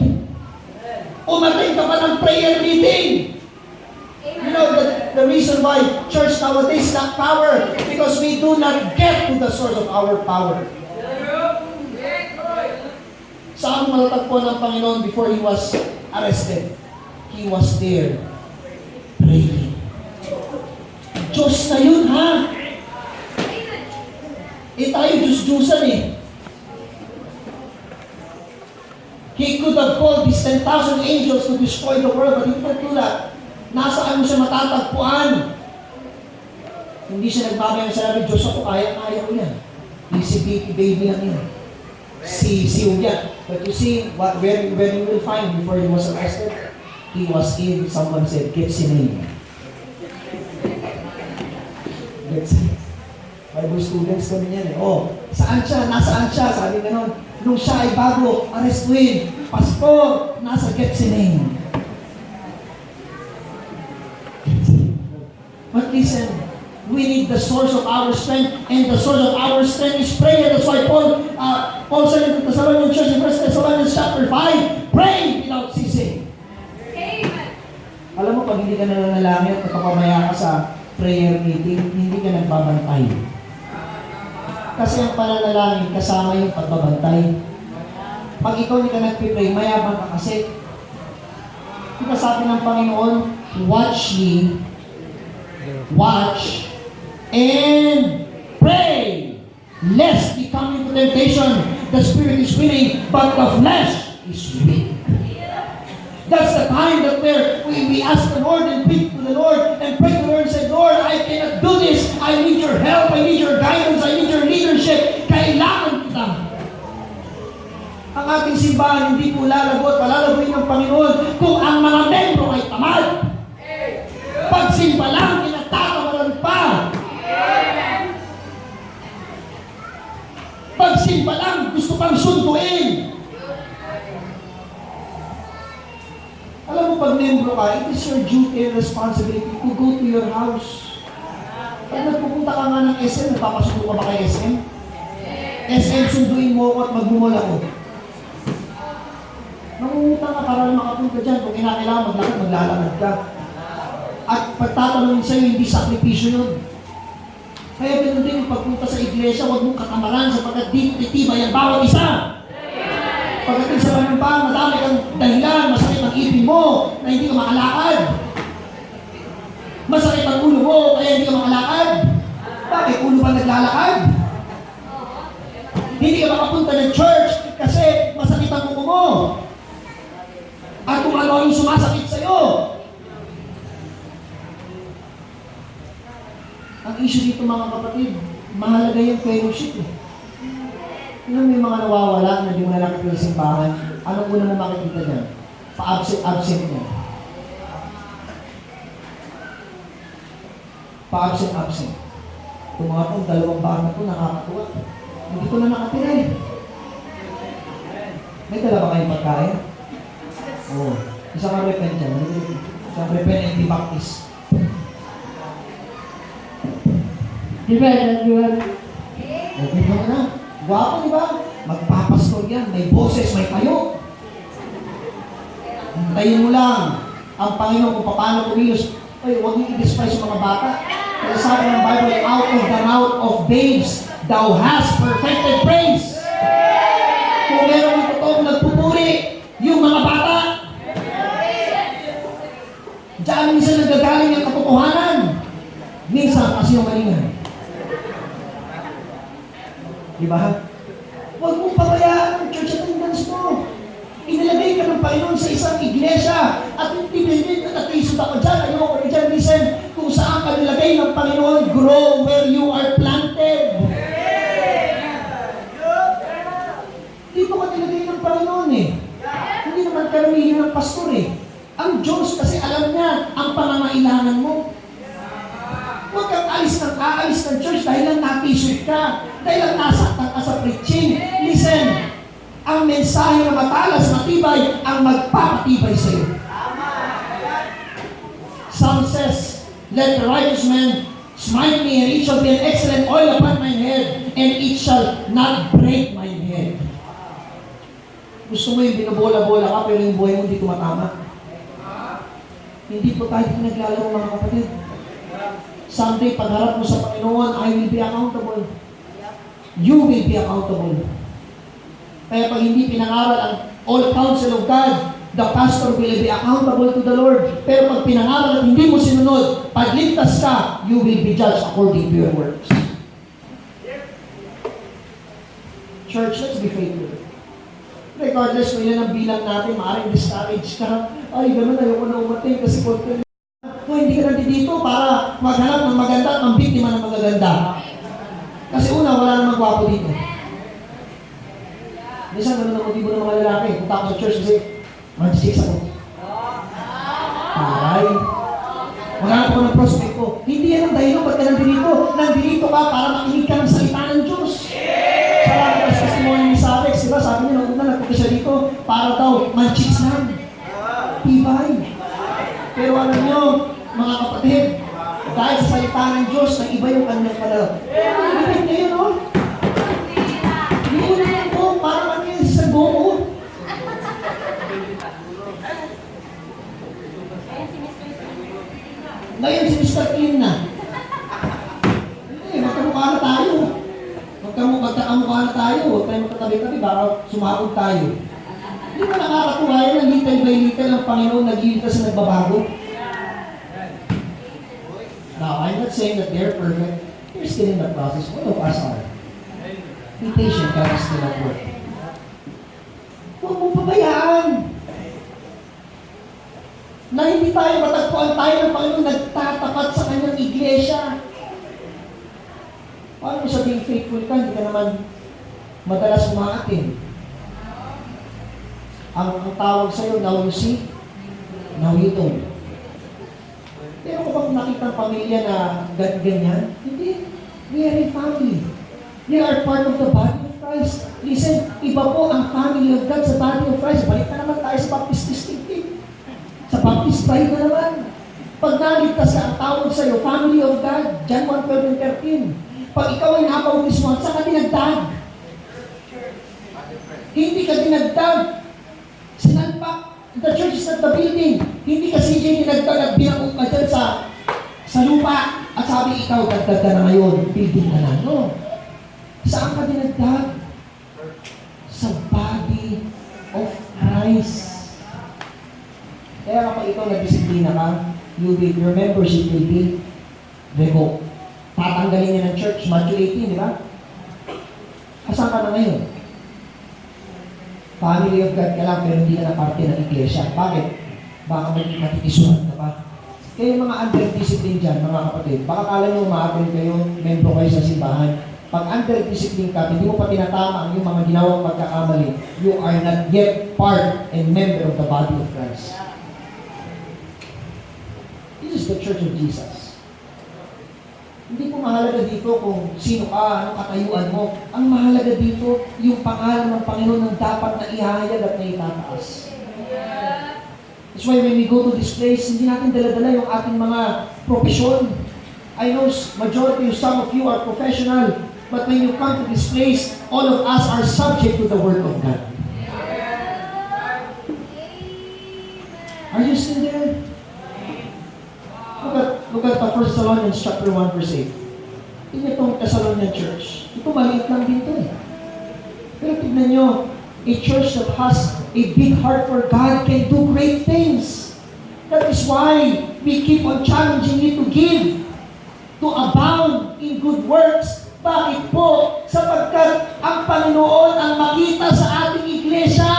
Umating ka pa ng prayer meeting. You know, the reason why church nowadays lack power, because we do not get to the source of our power. Saan matatagpuan ng Panginoon before He was arrested? He was there praying. Diyos na yun, ha? Tayo Diyos-Diyosan eh. He could have called these 10,000 angels to destroy the world, but He didn't do that. Nasaan mo siya matatagpuan? Hindi siya nagbabay ng sinabi, Diyos ako, kaya ko yan. Si baby lang yan. Si Uya. But you see, where you will find him before he was arrested? He was in, someone said, Gethsemane. Gethsemane. Bible students kami yan eh. Oh, saan siya? Nasaan siya? Sabi ganon. Nung siya ay bago, arestuin. Pastor, nasa Gethsemane. But listen, we need the source of our strength, and the source of our strength is prayer. That's why Paul said in the Thessalonian church in 1 Thessalonians chapter 5, pray without ceasing. Amen. Alam mo, pag hindi ka nananalangin at napapamaya ka sa prayer meeting, hindi ka nagbabantay. Kasi ang pananalangin kasama yung pagbabantay. Pag ikaw hindi ka nagpipray, mayabang ka kasi. Diba sabi ng Panginoon, watch and pray, lest we come into temptation. The spirit is willing, but the flesh is weak. That's the time that we ask the Lord and speak to the Lord and pray to the Lord and say, Lord, I cannot do this. I need your help. I need your guidance. I need your leadership. Kailangan kita. Ang ating simbahan hindi po lalagot, palalagoy ng Panginoon kung ang mga membro ay tamad. Pagsimba lang, kinatatawaran pa. Pagsimba lang, gusto pang sunduin. Alam mo, pag membro ka, it is your duty and responsibility to go to your house. Pag nagpupunta ka nga ng SM, napapasundo ka ba kay SM? SM, sunduin mo ako at magmumula ko. Mangungutang ka para lang makapunta dyan. Kung kinakailangan maglakad, maglalakad ka. At pagtatanungin sa'yo, hindi sakripisyo yun. Kaya ganoon din yung pagpunta sa iglesia, huwag mong katamaran sapagkat di titibay ang bawat isa. Pagdating sa panumpa, madami kang dahilan, masakit ang ipin mo na hindi ka makalakad. Masakit ang ulo mo, kaya hindi ka makalakad. Bakit? Ulo ba naglalakad? Hindi ka makapunta ng church kasi masakit ang ulo mo. At kung ano yung sumasakit sa'yo. Ang issue dito mga kapatid, mahalaga yung fellowship eh. Yung may mga nawawala na di mo na nakikita sa simbahan, anong una mo makikita dyan? Pa-absent mo. Pa-absent. Kung mga itong dalawang bahan na ito, nakakatuwa. Hindi ko na nakatira eh. May dala ba kayong pagkain? Oo. Isang repen dyan. Isang repen and di baptist. Di ba, nag-iwan? Okay ka na. Guwapo, di ba? Magpapastor yan. May boses, may payo. Hintayin mo lang ang Panginoon kung paano kumilos. Ay, huwag niyo i-despise yung mga bata. Kasi sabi ng Bible, out of the mouth of babes, thou hast perfected praise. Kung meron yung totoong nagpupuri, yung mga bata, nanggagaling ang katotohanan. Minsan, kasinungalingan. Di ba? Huwag mong pabayaan ang church attendance mo. Inilagay ka ng Panginoon sa isang iglesia at hindi bilhin na natisod ako dyan. Ayoko na dyan, listen. Kung saan ka nilagay ng Panginoon, grow where you are planted. Dito ka nilagay ng Panginoon eh. Hindi naman karamihin ng pastor eh. Ang Diyos kasi alam niya ang pangangailangan mo. Huwag kang aalis ng church dahil lang natisod ka. Dahil lang nasaktan ka sa preaching. Listen, ang mensahe na matalas, matibay, ang magpapatibay sa iyo. Psalm says, let the righteous man smite me, and it shall be an excellent oil upon my head, and it shall not break my head. Gusto mo yung binabola-bola ka, pero yung buhay mo hindi tumatama. Hindi po tayo pinaglalaro, mga kapatid. Someday, pagharap mo sa Panginoon, I will be accountable. You will be accountable. Kaya pag hindi pinangaral ang all counsel of God, the pastor will be accountable to the Lord. Pero pag pinangaral at hindi mo sinunod, pag ligtas ka, you will be judged according to your works. Church, let's be faithful. Regardless kung ilan ang bilang natin, maaaring discourage ka. Ay, gano'n, ayoko na umating kasi kung hindi ka nandito dito para maghanap ng maganda at ang biktima ng magaganda. Kasi una, wala namang gwapo dito. Minsan, gano'n ang motibo ng mga lalaki. Punta ako sa church kasi, mag-chase ako. Ay, maghanap ko ng prospect ko. Hindi yan ang dahilan, ba't ka nandito? Nandito ka para makinig ka ng salita ng Diyos. Salamat ka sa testimony ni Sarex, diba? Sabi niya, nung una, nagpunta siya dito para daw, man-chicks lang. Tibay. Pero alam niyo, mga kapatid, dahil sa salita ng Diyos, nag-iba yung kanyang panalaw. Ibig kayo, no? Hindi ko naman po, para mag-inis sa buo. Ngayon, si Mr. Clean na. Magkamukha na tayo. Magkamukha na tayo. Huwag tayo magkatabi-tabi, baka sumabog tayo. Hindi ba nakakatuwa yan, ang little by little ang Panginoon nag-iitas na nagbabago? Now, I'm not saying that they're perfect. They're still in the process. All of us are. Be patient, God is still at work. Huwag mong pabayaan. Na hindi tayo matagpuan tayo ng Panginoon nagtatapat sa kanyang iglesia. Paano mo sabing faithful ka? Hindi ka naman madalas umaatin. Ang tawag sa'yo, now you see, now you don't. Pero kung bang nakita ang pamilya na ganyan, hindi. We are a family. We are part of the body of Christ. Listen, iba po ang family of God sa body of Christ. Balik na naman tayo sa Baptist distinctive. Sa Baptist pride na naman. Pag naligtas ka, ang tawag sa'yo, family of God, John 1:12-13. Pag ikaw ay nakabautismo, saan ka dinagdag? Hindi ka dinagdag. Sinalpak. The church is not the building. Hindi ka CJ dinagdag at binakong ka dyan sa lupa. At sabi ikaw, dagdag ka na ngayon, building ka na. No. Saan ka dinagdag? Sa body of Christ. Kaya kapag ikaw nagdisiplina ka, your membership will be revoked. Tatanggalin niya ng church, Matthew 18, di ba? Asan ka na ngayon? Family of God ka lang, pero hindi ka na parte ng iglesia. Bakit? Baka may matitisuhan ka pa. Kaya yung mga under-discipline dyan, mga kapatid, baka kala nyo umaattend kayo, membro kayo sa simbahan. Pag under-discipline ka, hindi mo pa tinatama ang yung mga ginawang pagkakamali, you are not yet part and member of the body of Christ. This is the Church of Jesus. Hindi po mahalaga dito kung sino ka, anong katayuan mo. Ang mahalaga dito, yung pangalan ng Panginoon ang dapat na ihahayag at na itataas. That's why when we go to this place, hindi natin dala-dala yung ating mga profesyon. I know majority of some of you are professional, but when you come to this place, all of us are subject to the Word of God. Are you still there? Look at 1 Thessalonians chapter 1 verse 8. Tingnan itong Thessalonian church. Ito maliit lang din ito eh. Pero tignan nyo, a church that has a big heart for God can do great things. That is why we keep on challenging you to give, to abound in good works. Bakit po? Sapagkat ang Panginoon ang makita sa ating iglesia.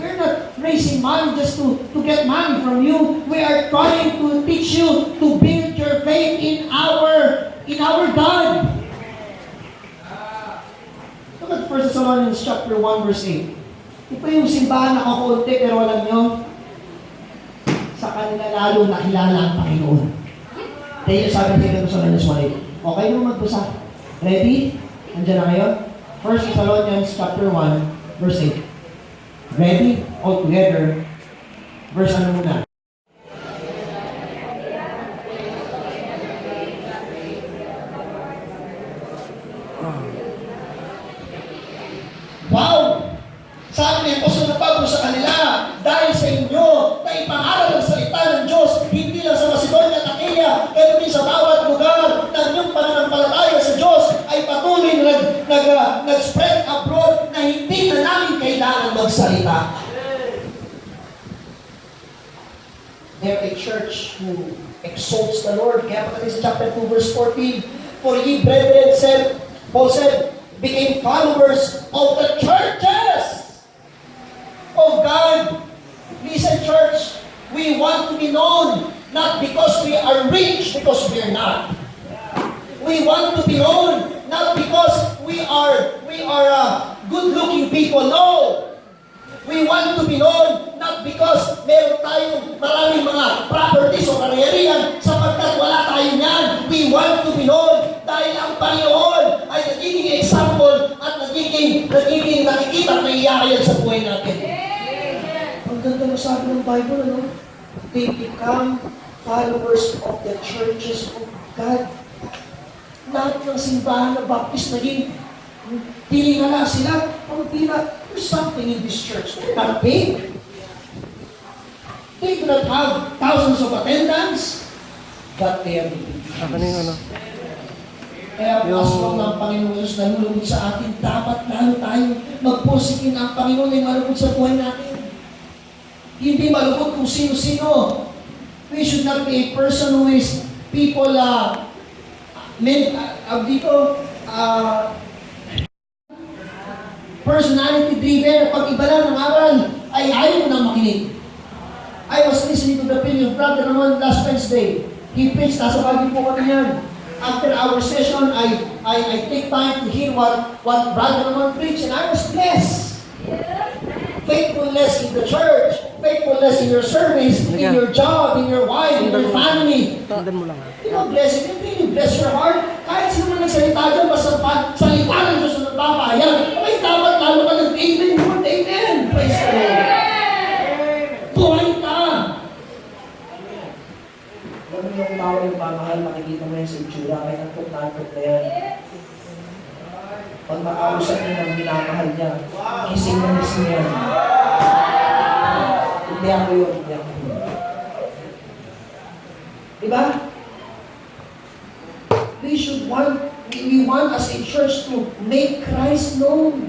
We're not raising money just to get money from you. We are trying to teach you to build your faith in our God. Look at 1 Thessalonians chapter 1 verse 8. Ito yung simbahan na kakunti, pero alam nyo, sa kanila lalo nakilala ang Panginoon. Kaya yung sabi sa 2 Thessalonians 1:8. Okay naman magbasa. Ready? Nandiyan na kayo? 1 Thessalonians chapter 1 verse 8. Ready? All together. Verse ano muna? Wow! Sabi ni Apostol Pablo sa kanila, dahil sa inyo na ipangaral ang salita ng Diyos, hindi lang sa Macedonia at Achaia, pero din sa bawat lugar na inyong pananampalataya sa Diyos ay patuloy na nag-spread abroad na hindi na namin kailangan magsalita. They're a church who exalts the Lord. Kaya pagkat sa chapter 2 verse 14, for ye brethren, Paul said, became followers of the churches of God. Listen, church, we want to be known not because we are rich, because we are not. We want to be known not because we are good-looking people. No. We want to be known not because meron tayong maraming mga properties o kariyerihan, sapagkat wala tayo niyan. We want to be known dahil ang Panginoon ay nagiging example at nagiging nakikita at naiyayan sa buhay natin. Ang ganda ng sabi ng Bible, ano? They become followers of the churches of God. Lahat ng simbahan na Baptist naging tiningala sila. Ang there's something in this church. They're not big. They do not have thousands of attendants, but they are big. Kaya aswang ng Panginoon Jesus nalulugod sa atin, dapat lalo tayo magposikin ang Panginoon ay malugod sa buhay natin. Hindi malugod kung sino-sino. We should not be a person who is people, personality driven. Pag iba lang ng aral, ay ayaw mo nang makinig. I was listening to the opinion of Brother Ramon last Wednesday. He preached, nasa bagay po kami yan. After our session, I take time to hear what Brother Ramon preached, and I was blessed. Faithfulness in the church, faithfulness in your service, in your job, in your wife, in your family. You know, blessing, it really bless your heart. Kahit sino man nagsalita dyan, basta salita ng Diyos na nagpapahayan, ay dapat lalo ka nag-amen, Lord, amen. Praise the Lord. Buhay ka. Alam mo yung tao yung pamahal, makikita mo yan sa itsura, kaya nagpot na yan. Pag makausap niya ng minamahal niya, kising na nising yan. Hindi ako yun, hindi ako yun. Diba? We want as a church to make Christ known.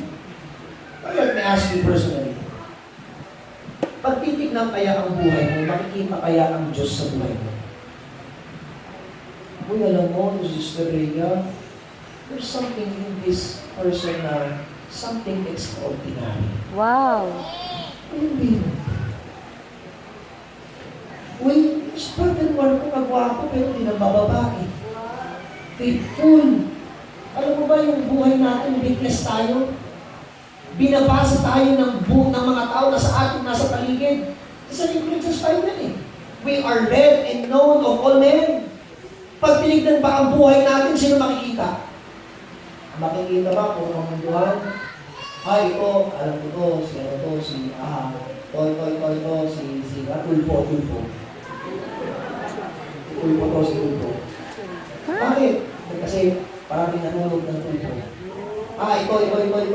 But let me ask you personally, pag titignan kaya ang buhay mo, makikita kaya ang Diyos sa buhay mo? Uy, alam mo, Sister Rhea, there's something in this person na something extraordinary. Wow! Ayun din. Uy, Brother Marco, magwapo pero hindi na bababae. Faithful. Alam mo ba yung buhay natin, witness tayo? Binabasa tayo ng mga tao na sa atin, nasa paligid. Kasi influencers tayo yan eh. We are read and known of all men. Pag tinignan ba ang buhay natin, sino makikita? Makikita ba kung ang munduhan? Ay, ito, alam ko to, si ano to, si Tulpo. Bakit? Kasi parang nanulog ng tulpo. Ito,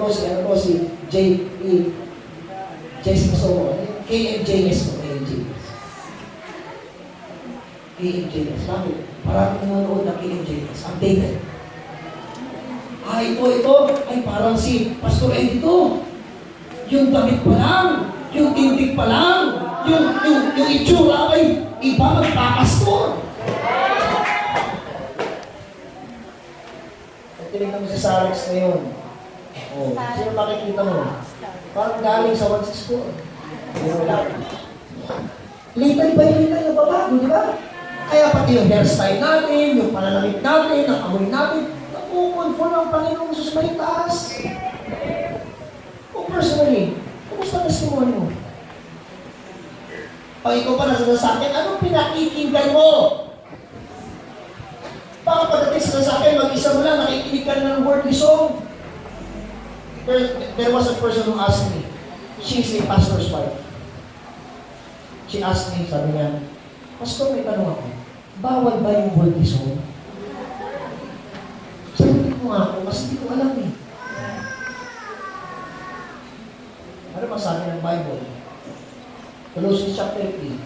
si ano to, si KMJS po, KMJS. Bakit? Parang nanonood ng KMJS. Updated. Ito, ay parang si Pastor Ed ito. Yung damit pa lang, yung tindig pa lang, yung itsura ay iba magpapastor. Tinignan mo si Sarex na yun. Oh, sino makikita mo? Parang galing sa 164. Pero lang. Little by little na babago, di ba? Kaya pati yung hairstyle natin, yung pananamit natin, ang amoy natin, nakukonform ang Panginoong Jesus may taas. Kung personally, kumusta testimony mo? Pag ikaw pa nasa sasakyan, anong pinakikinggan mo? Baka pagdating sa sasakyan, mag-isa mo lang, nakikinig ka ng worldly song. There was a person who asked me, she's a pastor's wife. She asked me, sabi niya, Pastor, may tanong ako, bawal ba yung worldly song? Sabi ko nga ako, kasi hindi ko alam eh. Ano masabi ng Bible? Colossians chapter 3,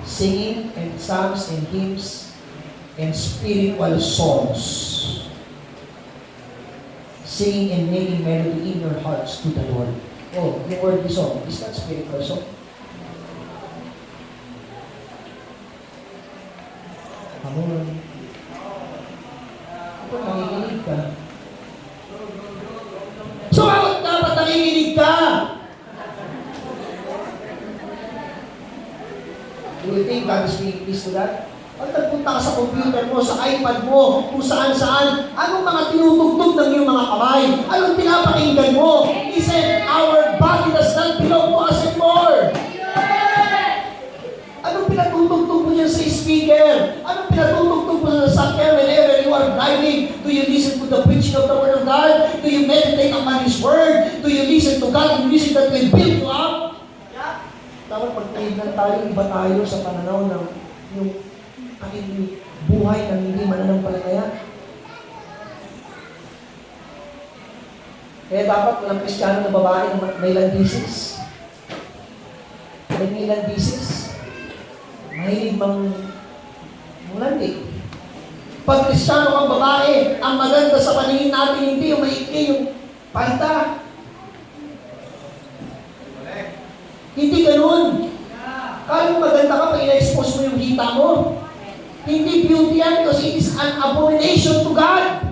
singing and psalms and hymns and spiritual songs, singing and making melody in your hearts to the Lord. Oh, the worldly song, is that spiritual song? Amun. Ito, nakikinig ka. So, dapat nakikinig ka! Do you think God is being pleased to that? Pag nagpunta ka sa computer mo, sa iPad mo, kung saan-saan, anong mga tinutugtog ng iyong mga kamay? Anong pinapakinggan mo? He said, our body does not belong to us anymore. Anong pinatutugtog mo dyan sa speaker? Anong pinatutugtog mo sa sasakyan whenever you are driving? Do you listen to the preaching of the Word of God? Do you meditate upon His Word? Do you listen to God, music that will build you up? Dapat pag-tinignan tayo, iba tayo sa pananaw ng yung aking buhay ng hindi mananampalataya. Kaya dapat walang Kristiyano na babae na may landisis. May landisis. Mahilig landi. Pag Kristiyano kang babae, ang maganda sa paningin natin hindi yung maikli, yung palda. Hindi ganun. Kaya maganda ka pag ina-expose mo yung hita mo. Hindi beauty yan because it is an abomination to God.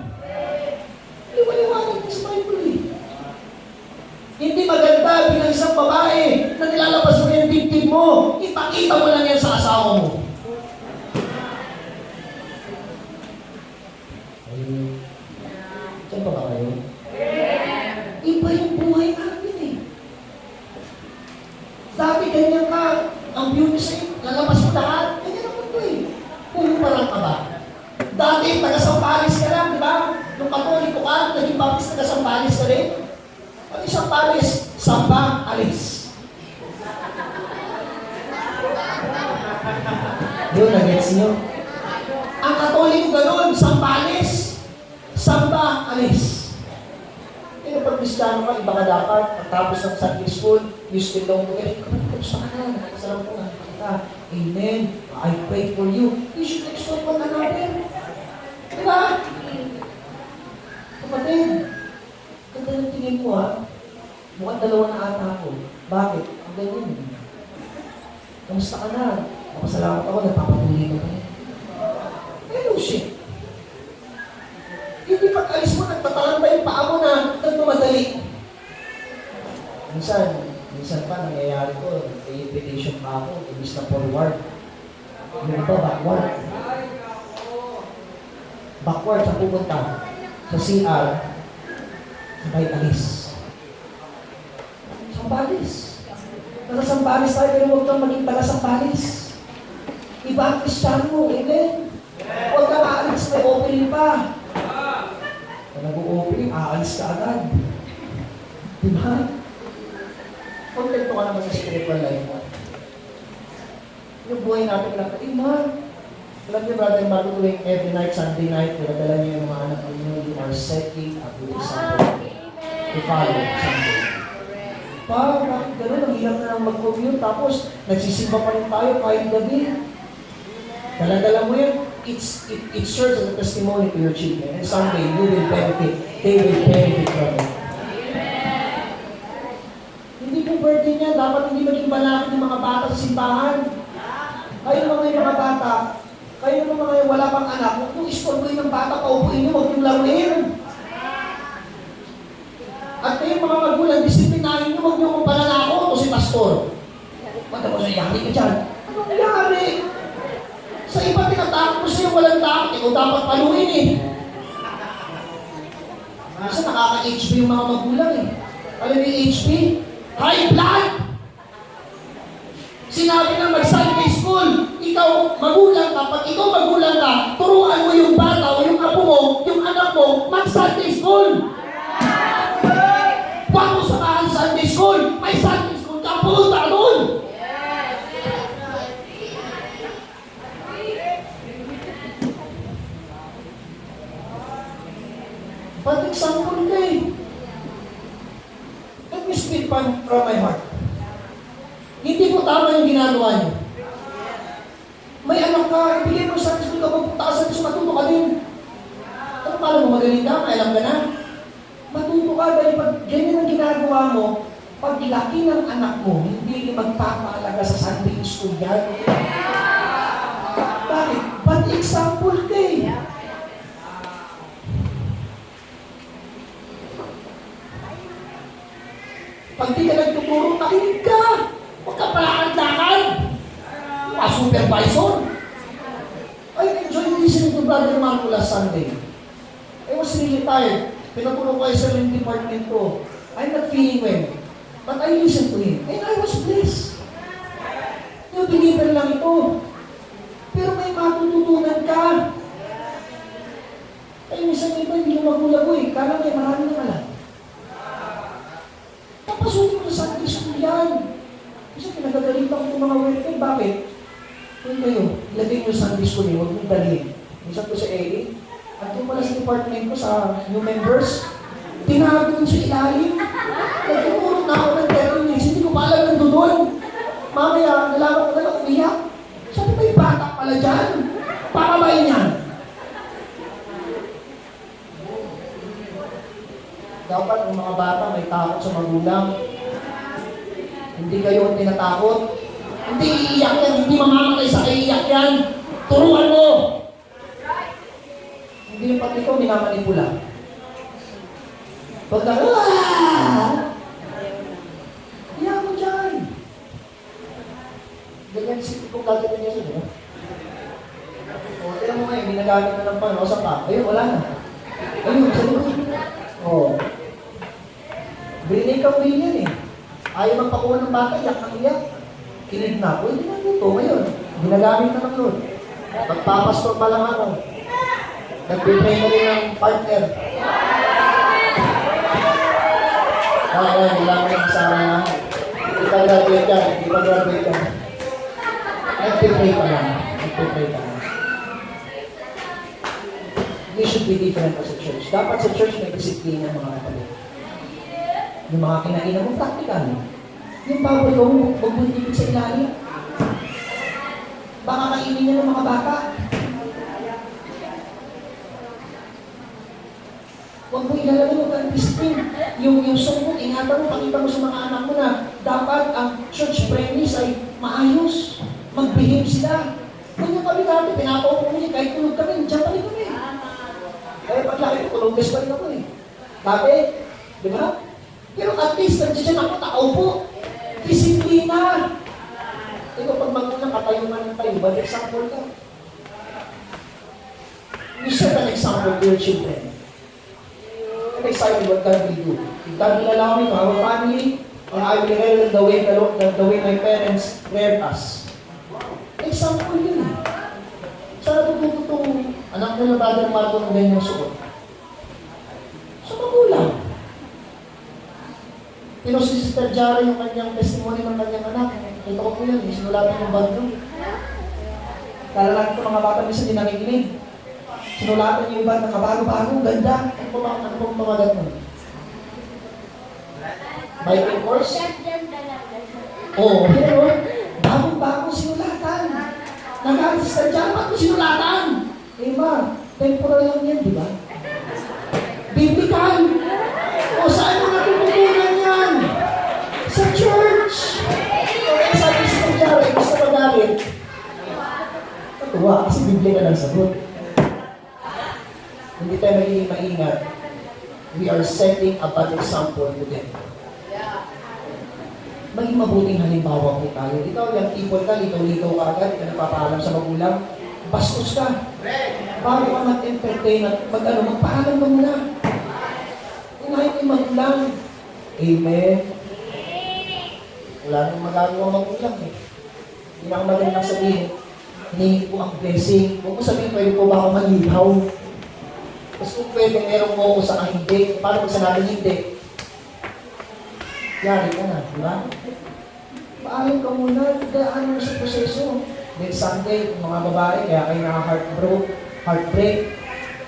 Liwaliwanag sa Bible eh. Hindi maganda bilang isang babae na nilalabas mo yung dibdib mo. Ipakita mo lang yan sa asawa mo. Saan pa ba kayo? Iba yung buhay natin eh. Dati ganyan ka, ang beauty sa'yo, lalabas mo lahat. Ganyan ang mundo eh. Puhuparang ka ba? Dati, taga-Sampalis ka lang, di ba? Nung Katoliko ka, naging Baptist, taga-Sampalis ka rin. Pag isang Sampalis, samba, alis. Yun, nag-gets nyo? Ang Katoliko ganun, Sampalis, samba, alis. Pero pag Kristiyano ka, iba ka dapat, pagtapos ng Sunday school, you still don't do it. Kamusta ka na? Nakasarap ko na. Amen. I pray for you. You should exhort one another. Diba? Kapatid, ganda ng tingin mo ha. Mukhang dalawa na ata ako. Bakit? Ang ganyan. Kamusta ka na? Napasalamat ako, nagpapatuloy ka na. Fellowship. Hindi pag-alis mo, nagtatalan ba yung paa mo na nagmamadali? Minsan pa, nangyayari ko, may invitation pa ako, ibig na forward. Yung iba, backward. Backward sa pupunta sa CR, sabay alis. Sampalis. Nasa Sampalis tayo, pero huwag kang maging taga Sampalis. Iba ang Kristiyano, amen? Huwag kang aalis, may opening pa. Kung nag-o-opening, aalis ka agad. Diba? Kontento ka naman sa spiritual life mo. Yung buhay natin lang, alam niyo, brother, bago tuwing every night, Sunday night, pinadala niyo yung mga anak niyo, you are setting a good example to follow Sunday. Bakit gano'n? Ang hirap na lang mag-commute, tapos nagsisimba pa rin tayo kahit gabi. Dala-dala mo yun, it serves as a testimony to your children. And someday, you will benefit, they will benefit from it. Hindi po birthday niya, dapat hindi maging ba natin yung mga bata sa simbahan? Kayo naman yung mga bata, kayo naman mga wala pang anak, huwag nyo istorboy ng bata, paupuin nyo, huwag nyo laruin. At kayo mga magulang, disiplinahin nyo, huwag nyo kung pananako o si pastor. Ba't ako nayari ka dyan? Anong nangyari? Sa iba tinatakot mo sa'yo, walang takot, ikaw dapat paluin eh. Kasi nakaka-HP yung mga magulang eh. Alam mo yung HP? High blood! Sinabi na mag-Sunday school, ikaw magulang ka, pag ikaw magulang ka, turuan mo yung bata o yung apo mo, yung anak mo, mag-Sunday school! Huwag mo samahan Sunday school! May Sunday school ka, pumunta doon! But example ka eh. Let me speak from my heart. Hindi po tama yung ginagawa niyo. May anak ka, ibigay mo sa school ka, magpunta ka sa school, matuto ka din. Ano pala mo, magaling ka, may alam ka na. Matuto ka dahil pag ganyan ang ginagawa mo, pag laki ng anak mo, hindi magpapahalaga sa Sunday school yan. Bakit? But example ka eh. Pag di ka nagtuturo, makinig ka. Huwag ka palakad-lakad. Supervisor. I enjoyed listening to Brother Marco last Sunday. I was really tired. Pinatulong ko sa rin department ko. I'm not feeling well. But I listened to him. And I was blessed. Yung believer lang ito. Pero may matututunan ka. Ay, minsan iba, hindi mo magulago eh. Kala may marami na alam. Papasukin mo sa Sunday school yan. Kasi pinagagalitan ko mga worker. Bakit? Kung kayo, ilagay nyo sa Sunday school eh, huwag mong dalhin. Minsan ko sa AA, at yung pala sa department ko sa new members, tinago dun sa ilalim. Nagtuturo na ako ng 30 minutes, hindi ko pa alam nandun doon. Mamaya, nalaman ko na lang umiyak. Sabi may bata pala dyan. Pakabay niyan. Dapat ang mga bata may takot sa magulang. Hindi kayo ang tinatakot. Hindi iiyak yan, hindi mamamatay sa iiyak yan. Turuan mo! Hindi yung pati ko, minamanipula. Pag iyak mo dyan. Ganyan si kung gagawin niya siya, diba? O, tignan mo ngayon, ginagamit na ng panginosa pa. Ayun, wala na. Ayun, sa likod. O. Binigay kang yan eh. Ayaw magpakuha ng bata, iyak ng iyak. Kinig na ako, hindi na dito. Ngayon, ginagamit na ng Lord. Magpapastor pa lang ako. Nag-pray na rin ng partner. Okay, wala mo yung kasama na. Hindi pa graduate yan. Hindi pa graduate yan. Nag-pray pa lang. Nag-pray pa lang. We should be different as a church. Dapat sa church may disiplina mga kapatid. Yung mga kinainan mo, practical. Yung bawal ko, huwag mo tigil sa ilalim. Baka kainin niya ng mga bata. Huwag mo ilalagay mo kang discipline. Yung song mo, ingatan mo, pakita mo sa mga anak mo na dapat ang church premise ay maayos. Mag-behave sila. Ganyan kami dati, pinapaupo ko niya, kahit tulog kami, dyan pa rin kami. Kaya paglaki ko, tulog-gas pa rin ako eh. Dati, di ba? Pero at least, nandiyan ako, nakaupo. Disiplina. Ikaw, pag magulang, katayo man ng tayo, but example ka. You set an example to your children. I'm excited what God will do. If God will allow me to have a family, and I will learn the way my parents reared us. Example yun. Sana tututo itong anak nila Brother Marco ng ganyang suot. So, magulang. Pero si Sister Jara yung kanyang testimony ng kanyang anak. Ito ko po yun, sinulatan yung bagyo. Kala ko mga bata minsan din nakikinig. Sinulatan yung iba, nakabago-bago, ganda. Ano pong pamagat mo? Bible course? Oo, pero bagong-bago sinulatan. Nagalit si Sister Jara, ba't mo sinulatan? Eh ma, temporal lang yan, di ba? Biblical. O saan mo natututunan yan? Sa church. nagalit? Natuwa, kasi Biblia ka ng sagot. Hindi tayo magiging maingat. We are setting a bad example to them. Maging mabuting halimbawa po tayo. Ikaw, yung people ka, litaw-litaw ka agad, ka nagpapaalam sa magulang, bastos ka. Bago ka mag-entertain at magpaalam ka muna. Unahin yung magulang. Amen. Wala nang magagawa magulang eh. Hindi na ako magaling sabihin, hinihingi po ang blessing. Huwag mo sabihin, pwede po ba ako malihaw? Tapos kung pwede, meron mo ako sa hindi. Paano kung sanabi hindi? Yari ka na, di ba? Paalam ka muna, daan mo sa proseso. Then Sunday, mga babae, kaya kayo heartbreak.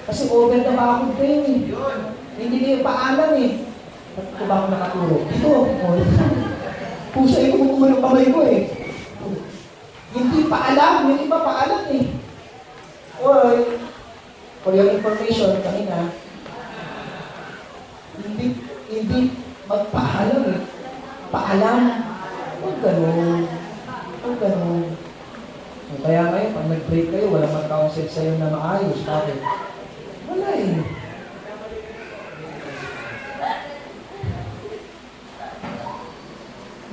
Kasi over the bakod kayo eh. Hindi kayo paalam eh. Ba't ko ba ako nakaturo? Ito, pusa yung kumukuha ng kamay ko eh. Hindi paalam, yung iba paalam eh. Or, for your information, kanina, hindi magpaalam eh. Paalam. Huwag ganun. Huwag ganun. Kaya ngayon, pag nag-break kayo, walang mag-counsel sa'yo na maayos. Bakit? Wala eh.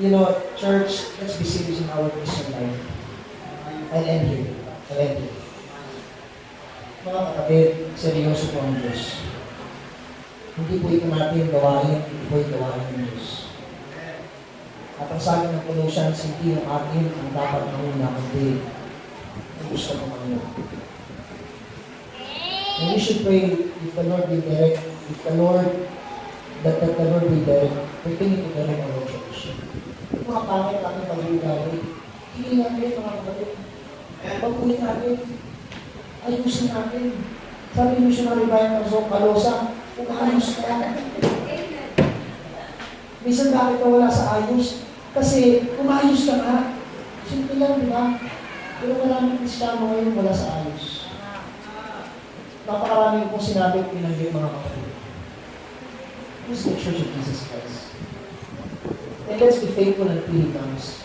You know, church, let's be serious in our Christian life. I'll end here. Mga kapatid, seryoso po ang Diyos. Hindi po ito natin gawain, hindi po ito gawain ng Diyos. At ang sabi ng Colossians, hindi ng atin ang dapat mauna, kundi ang gusto ng Panginoon. And we should pray if the Lord will direct, that the Lord will direct, continue to direct our church. Mga pangit natin pag-ugali, hindi natin mga kapatid. Pag-ulit natin, ayusin natin. Sabi ni Missionary Brian Kalosa, kung ayos ka. Minsan bakit ka wala sa ayos? Kasi umayos ka nga. Simple lang, di ba? Pero maraming Kristiyano ngayon wala sa ayos. Napakaraming kong sinabi at pinanggit mga kapatid. This is the Church of Jesus Christ. And let's be faithful until He comes.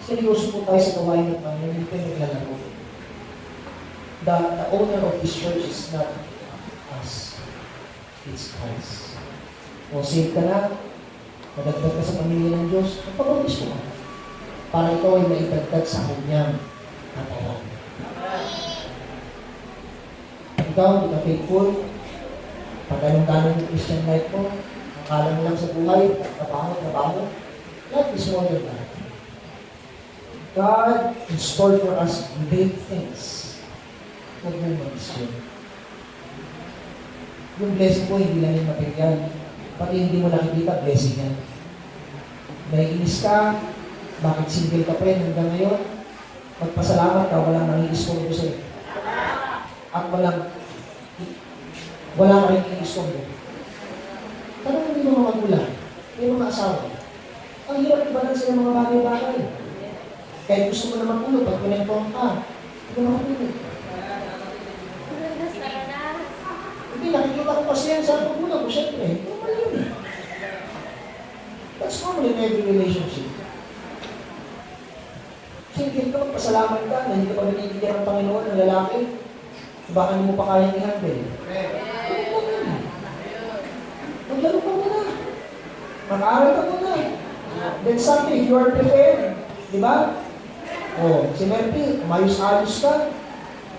Seryoso po tayo sa gawain ng Panginoon, hindi tayo naglalaro. The owner of this church is not us. It's Christ. O save ka na, nadagdag ka sa pamilya ng Diyos, magpapabis mo ka. Para ikaw ay maitagdag sa Kanyang katawan. Ikaw, hindi ka faithful, pag-anong-ganong yung Christian life mo, akala mo lang sa buhay, trabaho, life is more than that. God installed for us great things. Huwag mong mag-isyon. Yung blessing mo, hindi lang yung material. Pati hindi mo nakikita, blessing yan. Naiinis ka, bakit single ka pa rin hanggang ngayon? Magpasalamat ka, walang nangiiskong ko sa'yo. At wala ka rin nangiiskong ko. Tanong hindi mga magulang, may mga asawa. Ang hirap i-balance ng mga bagay-bagay. Kahit gusto mo na magulo, pag pinagpong ka, hindi mo magulo. Hindi, nakikita ko kasi yan sa magulang ko, syempre. Normal yun eh. That's normal in every relationship. Sige ka, magpasalamat ka na hindi ka pa binibigyan ng Panginoon ng lalaki. Baka hindi mo pa kayang i-handle. Maglaro ka muna. Mag-aaral ka muna. Then someday, if you are prepared, di ba? O, si Merpy, umayos-ayos ka.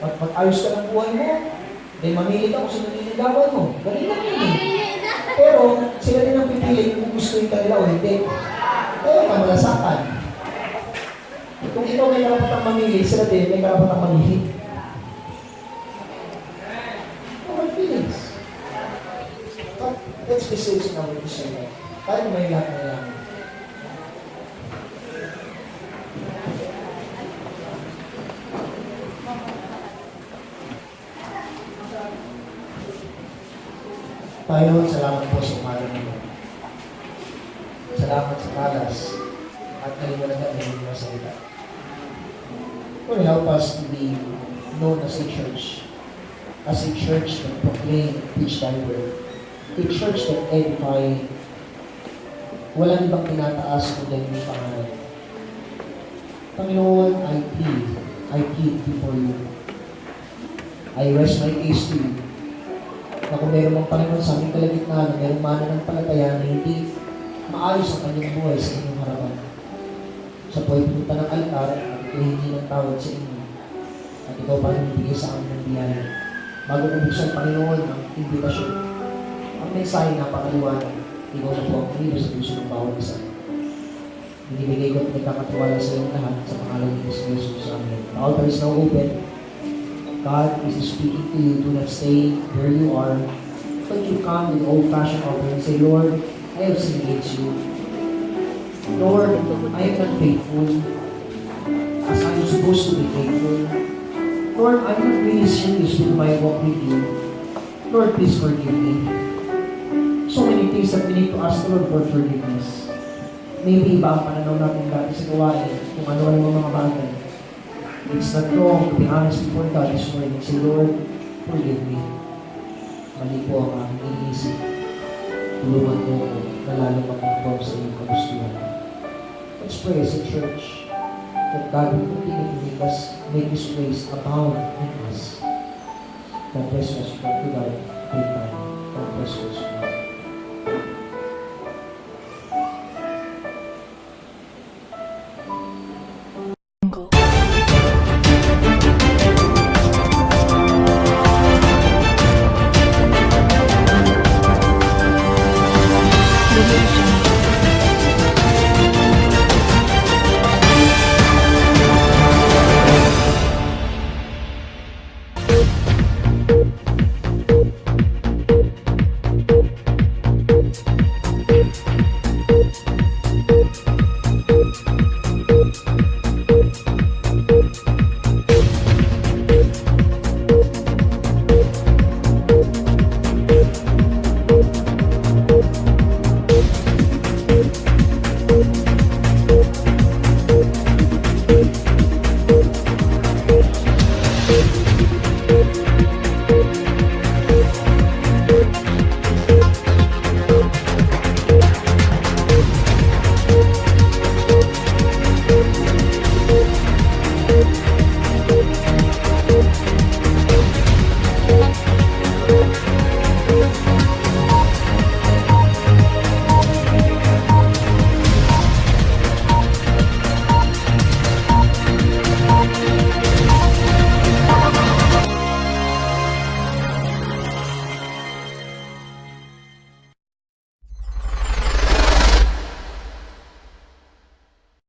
Pag-ayos ka ng buhay mo, then mamili ka kung sino nililigawan mo. Galing lang yun eh. Pero, sila din ang pipili kung gustuin ka nila o hindi. Kaya ka malasakan. Kung ikaw may karapatang mamili, sila din may karapatang mamili. Our feelings. But let's be serious in our Christian life. Tayo may lahat na lang. Panginoon, salamat po sa umaga nito. Salamat sa kalas at nalimutan na ng mga salita. Lord, help us to be known as a church that proclaim, preach thy word. A church that edify, walang ibang tinataas kundi yung pangalan. Panginoon, I plead before you. I rest my case to you. Na kung meron mang Panginoon sa aming kalagitnaan na merong mananampalataya na hindi maayos ang kanyang buhay sa inyong harapan. Sa po ay pumunta ng altar at ito hindi ng tawad sa inyo. At ikaw pa rin bigay sa amin ng biyaya. Bago bubuksan Panginoon ang imbitasyon. Ang mensahe na pakaliwanag, ikaw na po ang kumilo sa puso ng bawat isa. Binibigay ko at nagkakatiwala sa inyong lahat sa pangalan ni Jesus. Amen. The altar is now open. God is speaking to you. Do not stay where you are. But you come with old-fashioned offering and say, Lord, I have sinned against you. Lord, I am not faithful as I am supposed to be faithful. Lord, I'm not really serious with my walk with you. Lord, please forgive me. So many things that we need to ask the Lord for forgiveness. Maybe iba ang pananaw natin dati sa gawain, kung ano-ano ang mga bagay. It's not wrong to be honest before God this morning and say, Lord, forgive me. Mali po ang aking iniisip. Tulungan mo ko na lalo mag-conform sa iyong kagustuhan. Let's pray as a church that God will continue to make His grace abound in us. God bless us. God, to God, great time. God bless us.